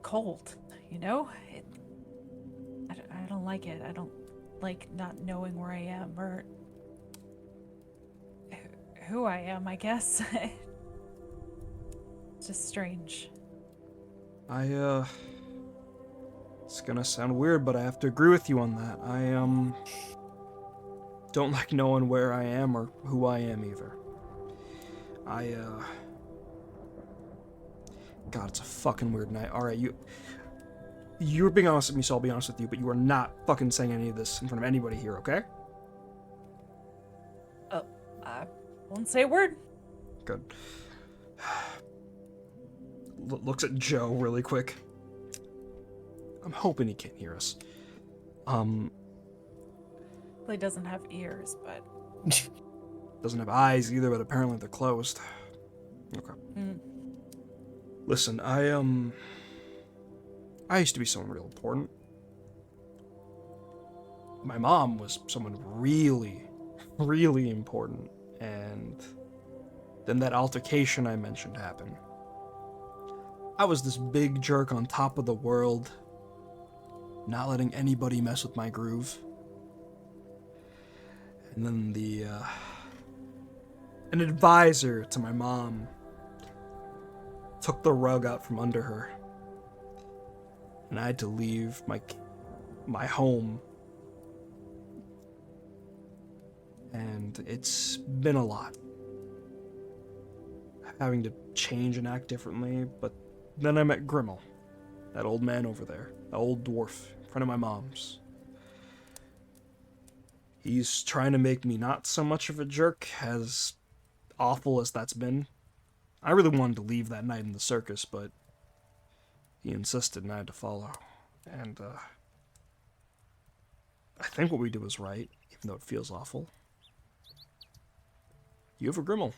cold, you know? I don't like it. I don't like not knowing where I am or who I am, I guess. It's just strange. It's gonna sound weird, but I have to agree with you on that. I, don't like knowing where I am or who I am either. God, it's a fucking weird night. Alright, you're being honest with me, so I'll be honest with you, but you are not fucking saying any of this in front of anybody here, okay? Oh, I won't say a word. Good. Looks at Joe really quick. I'm hoping he can't hear us. He doesn't have ears, but Doesn't have eyes either, but apparently they're closed. Okay. Listen, I used to be someone real important. My mom was someone really, really important, and then that altercation I mentioned happened. I was this big jerk on top of the world, not letting anybody mess with my groove. And then an advisor to my mom took the rug out from under her, and I had to leave my home. And it's been a lot, having to change and act differently. But then I met Grimmel, that old man over there, that old dwarf, friend of my mom's. He's trying to make me not so much of a jerk, as awful as that's been. I really wanted to leave that night in the circus, but he insisted and I had to follow. And, I think what we did was right, even though it feels awful. You have a Grimmel.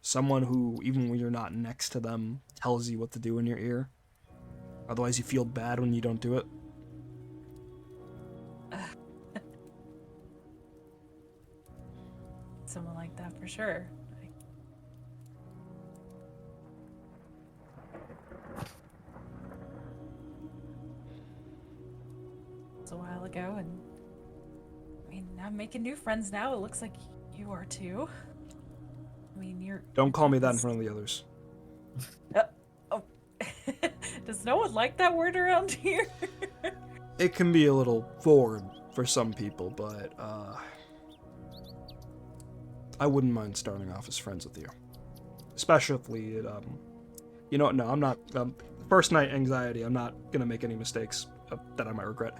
Someone who, even when you're not next to them, tells you what to do in your ear. Otherwise you feel bad when you don't do it. someone like that for sure. It's a while ago, and I mean, I'm making new friends now. It looks like you are too. I mean, Don't call me that in front of the others. Oh, does no one like that word around here? It can be a little forward for some people, but I wouldn't mind starting off as friends with you. Especially at, you know what, no, I'm not, first night anxiety, I'm not gonna make any mistakes that I might regret.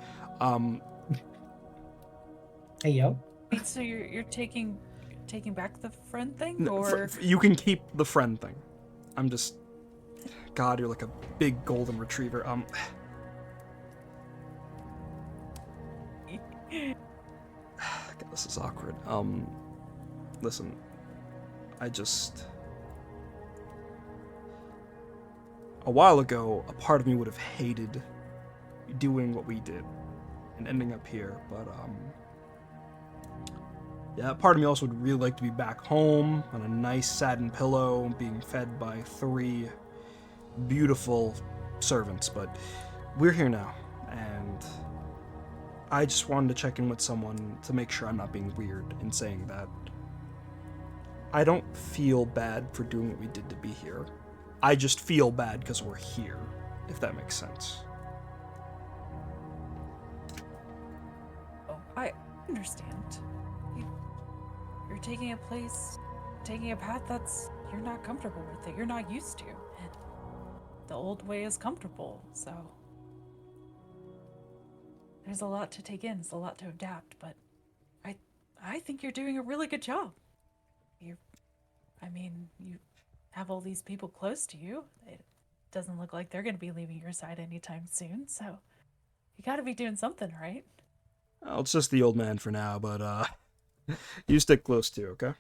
Hey, yo. Wait, so you're taking back the friend thing, No, or you can keep the friend thing. I'm just, God, you're like a big golden retriever. God, this is awkward. Listen, a while ago, a part of me would have hated doing what we did and ending up here, but, yeah, part of me also would really like to be back home on a nice satin pillow, being fed by 3 beautiful servants, but we're here now, and I just wanted to check in with someone to make sure I'm not being weird in saying that. I don't feel bad for doing what we did to be here. I just feel bad because we're here, if that makes sense. oh, I understand. You're taking a path that's you're not comfortable with, that you're not used to, and the old way is comfortable. So there's a lot to take in, it's a lot to adapt, but I think you're doing a really good job. You have all these people close to you. It doesn't look like they're going to be leaving your side anytime soon, so you got to be doing something, right? Well, it's just the old man for now, but, you stick close too, okay?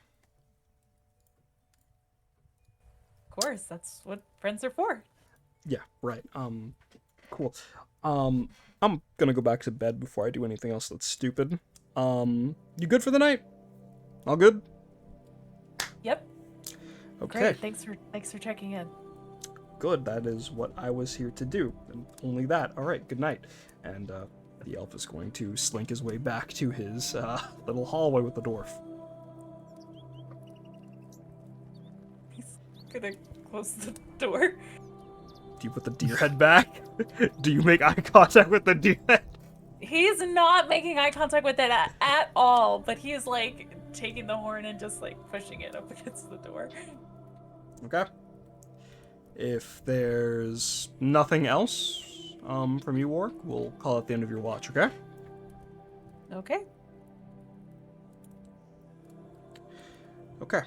Of course, that's what friends are for. Yeah, right. Cool. I'm gonna go back to bed before I do anything else that's stupid. You good for the night? All good? Yep. Okay. Great. Thanks for checking in. Good. That is what I was here to do, and only that. All right. Good night. And the elf is going to slink his way back to his little hallway with the dwarf. He's gonna close the door. Do you put the deer head back? Do you make eye contact with the deer head? He's not making eye contact with it at all, but he's like taking the horn and just like pushing it up against the door. Okay. If there's nothing else from you, Warwick, we'll call it the end of your watch, okay? Okay. Okay.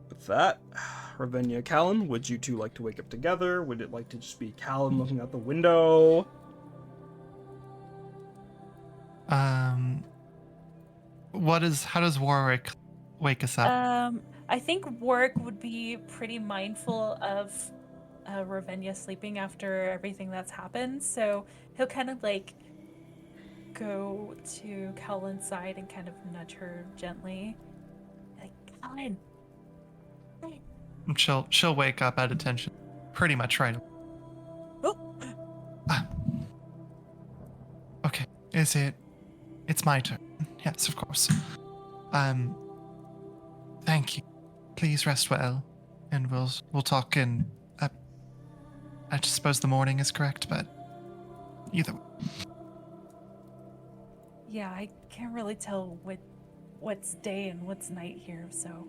With that, Ravinia, Callan, would you two like to wake up together? Would it like to just be Callan looking out the window? How does Warwick wake us up? I think Warwick would be pretty mindful of Ravinia sleeping after everything that's happened, so he'll kind of like go to Callan's side and kind of nudge her gently. Like, Callan. She'll wake up at attention pretty much right away. Oh. Okay, it's my turn. Yes, of course. Thank you. Please rest well, and we'll talk in. I suppose the morning is correct, but either way. Yeah, I can't really tell what's day and what's night here, so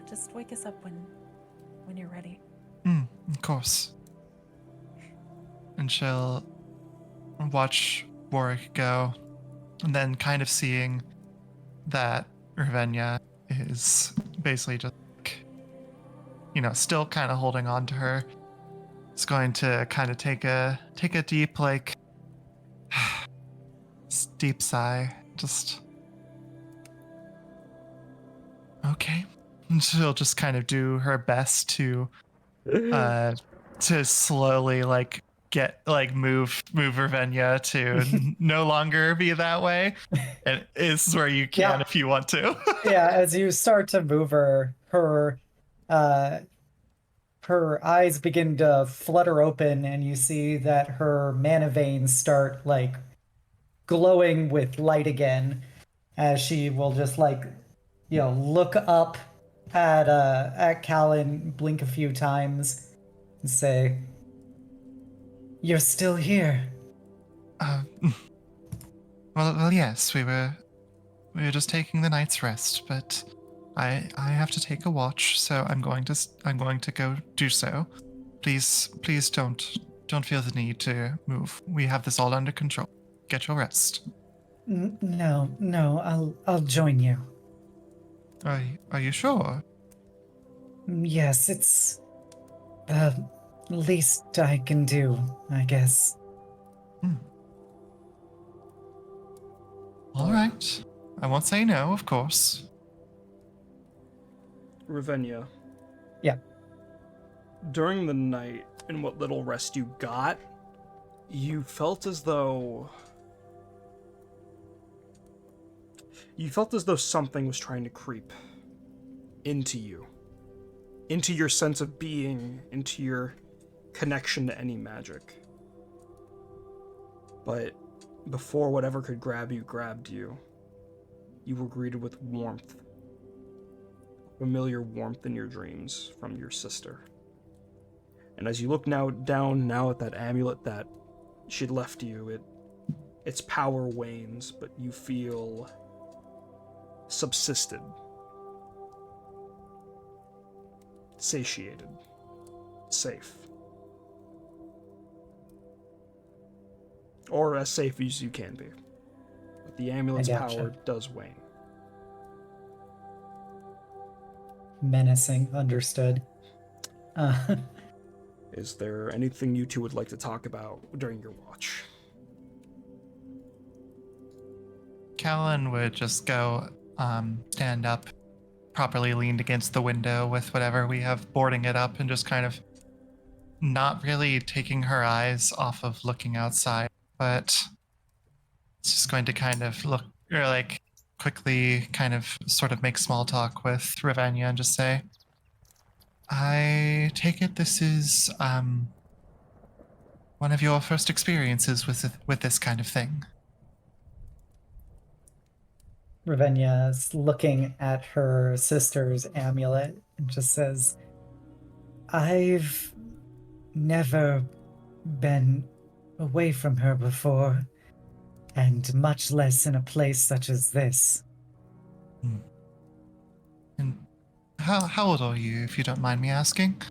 just wake us up when you're ready. Of course. And she'll watch Warwick go, and then kind of seeing that Ravinia is basically just, still kind of holding on to her. It's going to kind of take a deep, deep sigh. Just okay. And she'll just kind of do her best to slowly move Ravinia to no longer be that way. And this is where you can if you want to. Yeah, as you start to move her eyes begin to flutter open, and you see that her mana veins start glowing with light again, as she will just look up at Callan, blink a few times, and say, "You're still here." Well, yes, we were just taking the night's rest, but I have to take a watch, so I'm going to go do so. Please don't feel the need to move. We have this all under control. Get your rest. No, I'll join you. Are you sure? Yes, it's the least I can do, I guess. All right. I won't say no, of course. Ravinia. Yeah. During the night, and what little rest you got, you felt as though something was trying to creep into you, into your sense of being, into your connection to any magic. But before whatever could grab you grabbed you, you were greeted with warmth. Familiar warmth in your dreams from your sister. And as you look down at that amulet that she'd left you, its power wanes, but you feel subsisted, satiated, safe. Or as safe as you can be. But the amulet's power does wane. Menacing, understood. Is there anything you two would like to talk about during your watch? Callan would just go stand up, properly leaned against the window with whatever we have boarding it up, and just kind of not really taking her eyes off of looking outside, but it's just going to kind of look like quickly kind of sort of make small talk with Ravenia and just say, I take it this is one of your first experiences with this kind of thing. Ravenia is looking at her sister's amulet and just says, I've never been away from her before, and much less in a place such as this. And how old are you, if you don't mind me asking?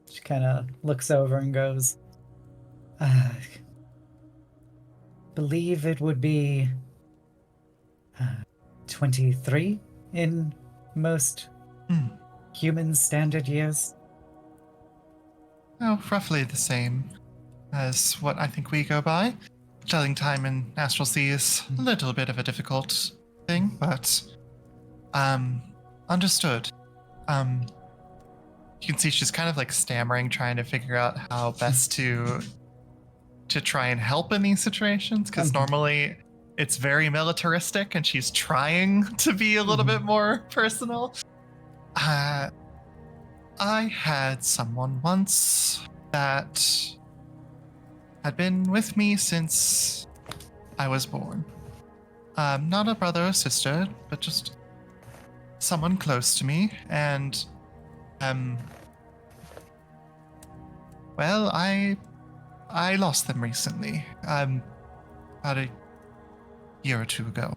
She kind of looks over and goes, believe it would be 23 in most human standard years. Oh, roughly the same as what I think we go by. Telling time in Astral Sea is a little bit of a difficult thing, but understood. You can see she's kind of like stammering, trying to figure out how best to try and help in these situations, because normally it's very militaristic and she's trying to be a little bit more personal. I had someone once that had been with me since I was born. Not a brother or sister, but just someone close to me, and well, I lost them recently. About a year or two ago.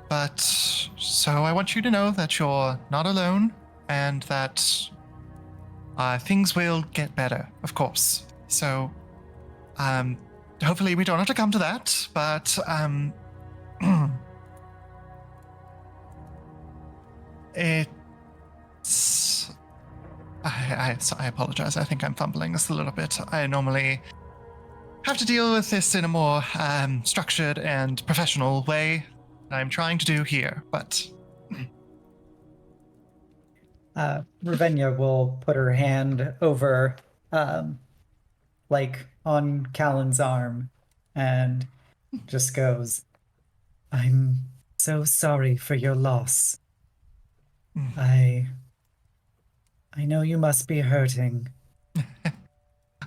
But so I want you to know that you're not alone, and that things will get better, of course. So, hopefully we don't have to come to that, but it's. I apologize. I think I'm fumbling this a little bit. I normally have to deal with this in a more structured and professional way. I'm trying to do here, but Ravenia will put her hand over, like on Callan's arm, and just goes, I'm so sorry for your loss. I know you must be hurting.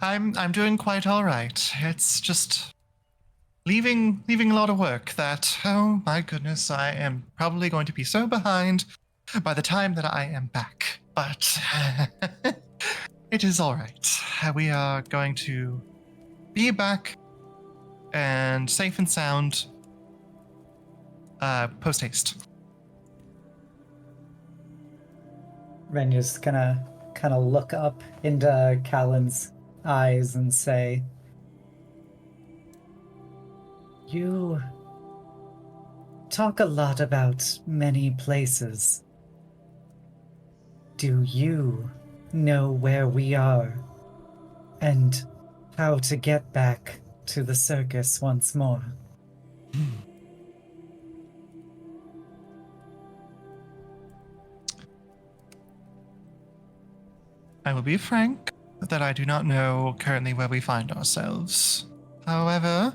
I'm doing quite all right. It's just leaving a lot of work that, oh my goodness, I am probably going to be so behind by the time that I am back. But it is all right. We are going to be back and safe and sound post haste. Ravenia's gonna kind of look up into Callan's eyes and say, You talk a lot about many places. Do you know where we are and how to get back to the circus once more? I will be frank that I do not know currently where we find ourselves. However,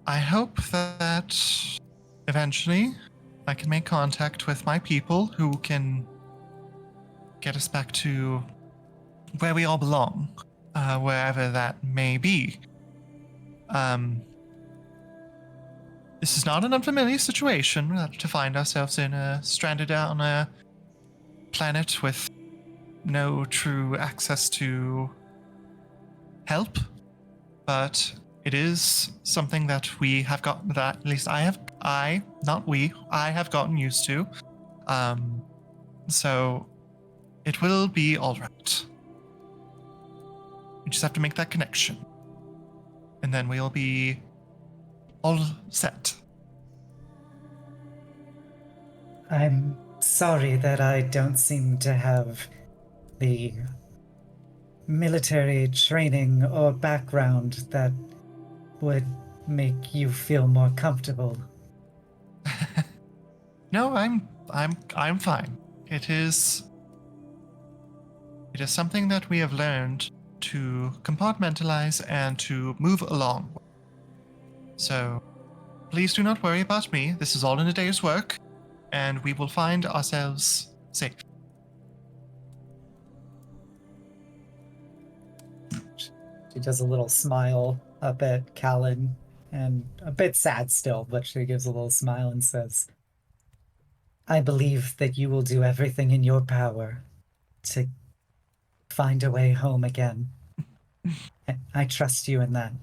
I hope that eventually I can make contact with my people who can get us back to where we all belong, wherever that may be. This is not an unfamiliar situation to find ourselves in, stranded out on a planet with no true access to help, but it is something that we have gotten, that at least I have gotten used to. So it will be all right. We just have to make that connection, and then we'll be all set. I'm sorry that I don't seem to have the military training or background that would make you feel more comfortable. No, I'm fine. It is something that we have learned to compartmentalize and to move along. So please do not worry about me. This is all in a day's work, and we will find ourselves safe. She does a little smile up at Callan, and a bit sad still, but she gives a little smile and says, I believe that you will do everything in your power to find a way home again. I trust you in that.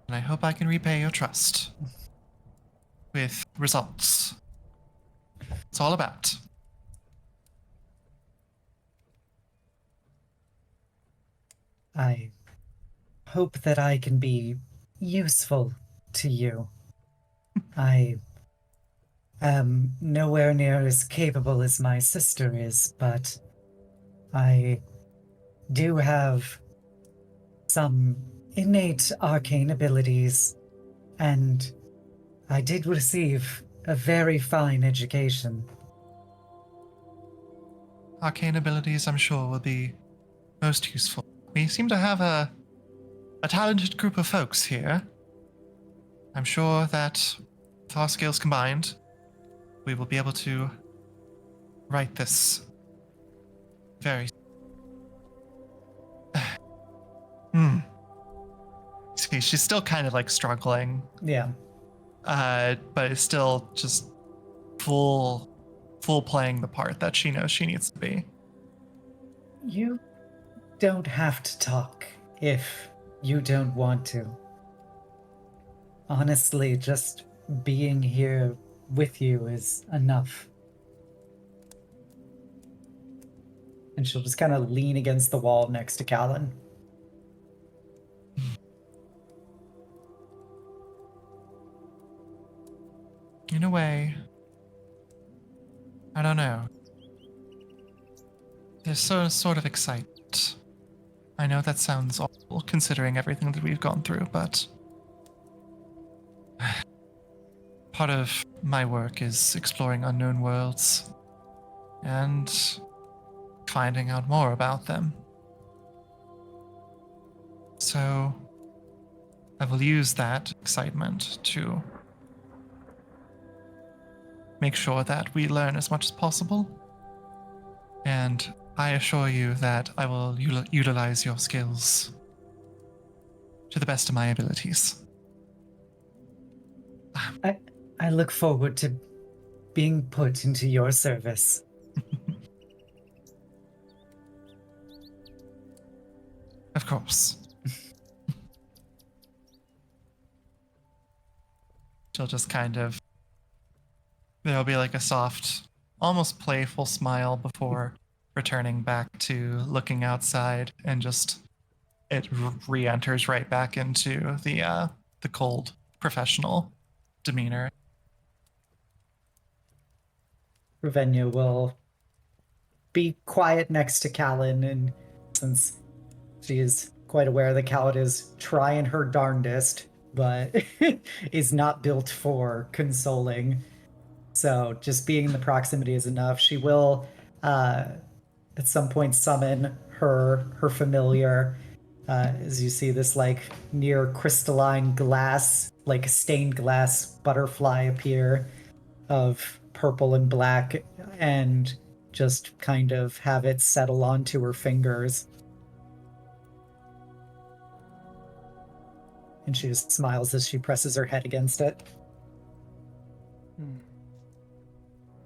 And I hope I can repay your trust with results. It's all about. I hope that I can be useful to you. I am nowhere near as capable as my sister is, but I do have some innate arcane abilities, and I did receive a very fine education. Arcane abilities, I'm sure, will be most useful. We seem to have a talented group of folks here. I'm sure that with our skills combined, we will be able to write this very... See, she's still kind of like struggling, Yeah. but is still just full playing the part that she knows she needs to be. You don't have to talk if you don't want to. Honestly, just being here with you is enough. And she'll just kind of lean against the wall next to Callan. In a way, I don't know. There's sort of excitement. I know that sounds awful considering everything that we've gone through, but part of my work is exploring unknown worlds and finding out more about them. So I will use that excitement to make sure that we learn as much as possible. And I assure you that I will utilize your skills to the best of my abilities. I look forward to being put into your service. Of course. She'll just kind of... There'll be like a soft, almost playful smile before returning back to looking outside, and just it re-enters right back into the cold professional demeanor. Ravenia will be quiet next to Callan, and since she is quite aware that Callan is trying her darndest, but is not built for consoling. So just being in the proximity is enough. She will at some point summon her familiar, as you see this like near crystalline glass, like stained glass butterfly appear of purple and black, and just kind of have it settle onto her fingers. And she just smiles as she presses her head against it.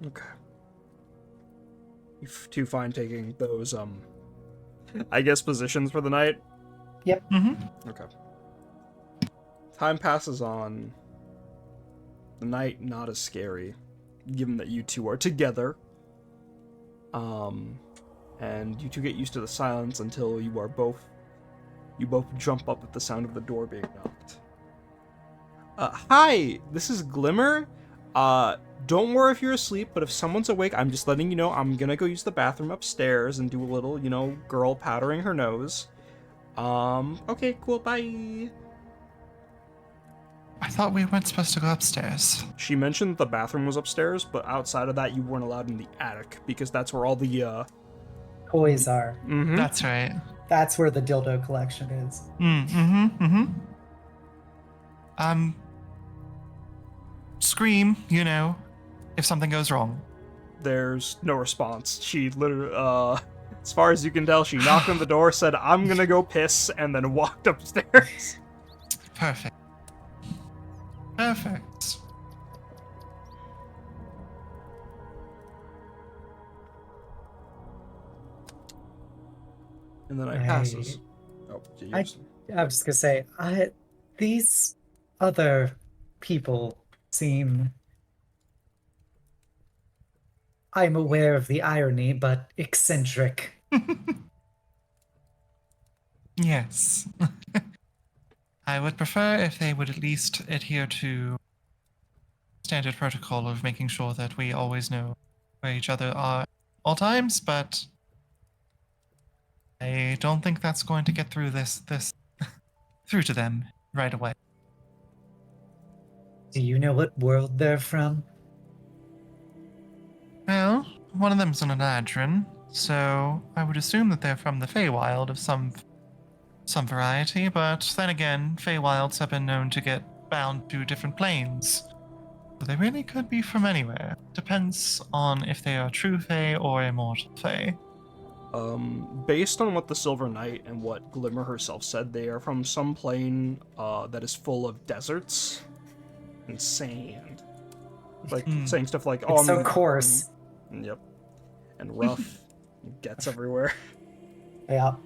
Okay. You two fine taking those, I guess, positions for the night? Yep. Mm-hmm. Okay. Time passes on. The night not as scary, given that you two are together. And you two get used to the silence until you both jump up at the sound of the door being knocked. Hi, this is Glimmer. Don't worry if you're asleep, but if someone's awake, I'm just letting you know I'm gonna go use the bathroom upstairs and do a little, girl powdering her nose. Okay, cool, bye. I thought we weren't supposed to go upstairs. She mentioned the bathroom was upstairs, but outside of that, you weren't allowed in the attic, because that's where all the, toys are. Mm-hmm. That's right. That's where the dildo collection is. Scream, if something goes wrong. There's no response. She literally, as far as you can tell, she knocked on the door, said, "I'm gonna go piss," and then walked upstairs. Perfect. Perfect. And the night passes. Oh, yes. I was just gonna say, these other people seem. I'm aware of the irony, but eccentric. Yes. I would prefer if they would at least adhere to standard protocol of making sure that we always know where each other are at all times, but I don't think that's going to get through this through to them right away. Do you know what world they're from? Well, one of them's an Eladrin, so I would assume that they're from the Feywild of some variety, but then again, Feywilds have been known to get bound to different planes. So they really could be from anywhere. Depends on if they are true Fey or immortal Fey. Based on what the Silver Knight and what Glimmer herself said, they are from some plane that is full of deserts and sand. Like, saying stuff like, It's so coarse. Yep. And rough. Gets everywhere. Yeah.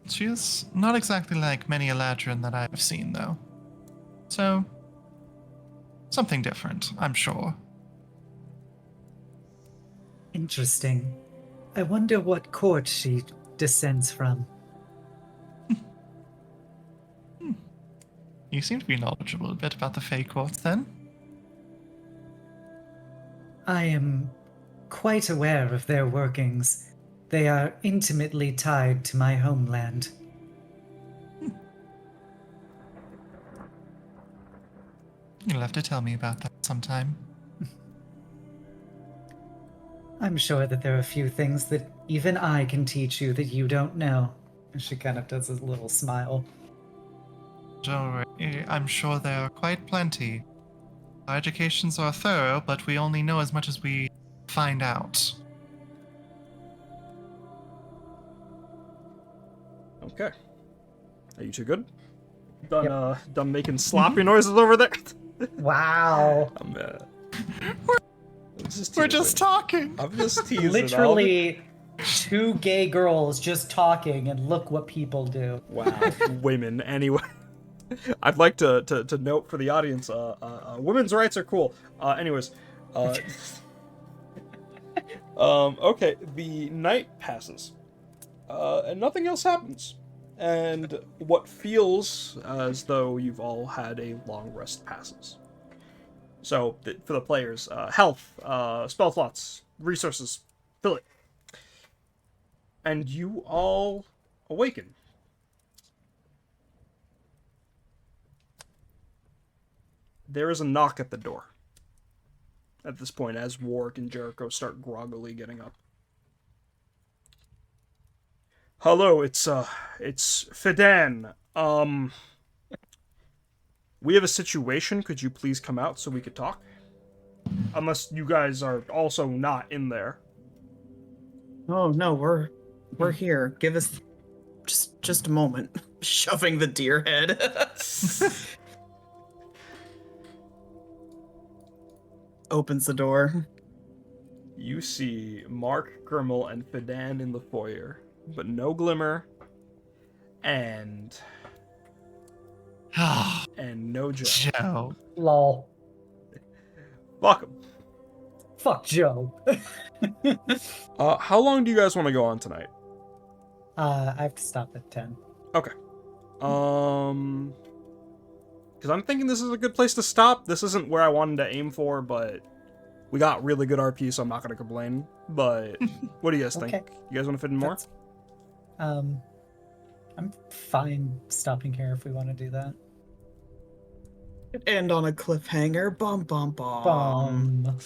She is not exactly like many Eladrin that I've seen, though. So, something different, I'm sure. Interesting. I wonder what court she descends from. You seem to be knowledgeable a bit about the Fey courts, then. I am quite aware of their workings. They are intimately tied to my homeland. You'll have to tell me about that sometime. I'm sure that there are a few things that even I can teach you that you don't know. And she kind of does a little smile. Don't worry, I'm sure there are quite plenty. Our educations are thorough, but we only know as much as we find out. Okay. Are you two good? Done, done making sloppy noises over there? Wow. We're just talking. I'm just teasing. Literally two gay girls just talking, and look what people do. Wow. Women, anyway. I'd like to note for the audience, women's rights are cool. Anyways. Okay, the night passes. And nothing else happens. And what feels as though you've all had a long rest passes. So, for the players, health, spell slots, resources, fill it. And you all awaken. There is a knock at the door. At this point, as Warwick and Jericho start groggily getting up. Hello, it's Fidan. We have a situation. Could you please come out so we could talk? Unless you guys are also not in there. Oh no, we're here. Give us just a moment. Shoving the deer head. Opens the door. You see Mark, Grimmel, and Fidan in the foyer, but no Glimmer, and no Joe. Joe. Lol. Fuck 'em. Fuck Joe. How long do you guys want to go on tonight? I have to stop at 10. Okay. Because I'm thinking this is a good place to stop. This isn't where I wanted to aim for, but we got really good RP, so I'm not going to complain. But what do you guys think? Okay. You guys want to fit in more? I'm fine stopping here if we want to do that. End on a cliffhanger. Bum bum bum.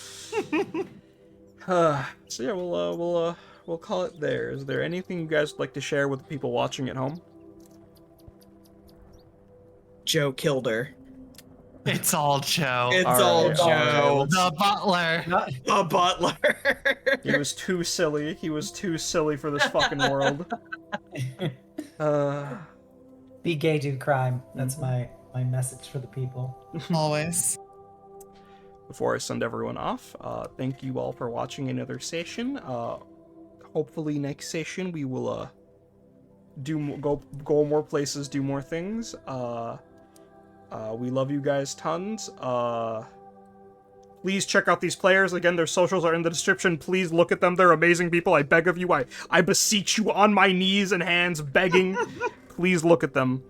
So yeah, we'll call it there. Is there anything you guys would like to share with the people watching at home? Joe killed her. It's all Joe. It's All all right, Joe. The butler. Not, A butler. He was too silly. He was too silly for this fucking world. be gay, do crime. That's my message for the people. Always. Before I send everyone off, thank you all for watching another session. Hopefully next session we will go more places, do more things. We love you guys tons. Please check out these players. Again, their socials are in the description. Please look at them. They're amazing people. I beg of you. I beseech you on my knees and hands, begging. Please look at them.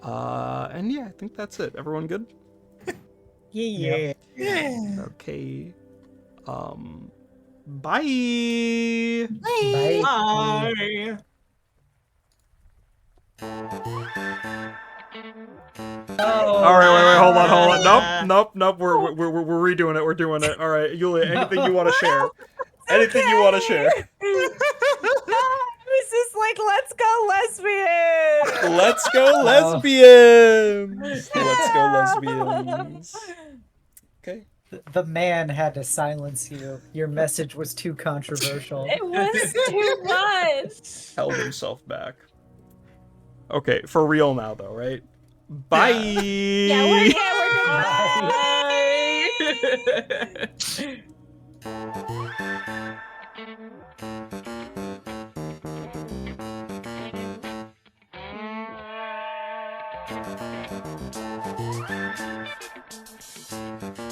And yeah, I think that's it. Everyone good? Yeah. Okay. Bye. Bye. Bye. All right, wait, hold on. Nope. We're redoing it. We're doing it. All right, Yulia, anything you want to share? Anything you want to share? This is like, let's go lesbian. Let's go lesbians. Let's go lesbians. Okay. The man had to silence you. Your message was too controversial. It was too much. Held himself back. Okay, for real now though, right? Bye. Yeah, we're Bye.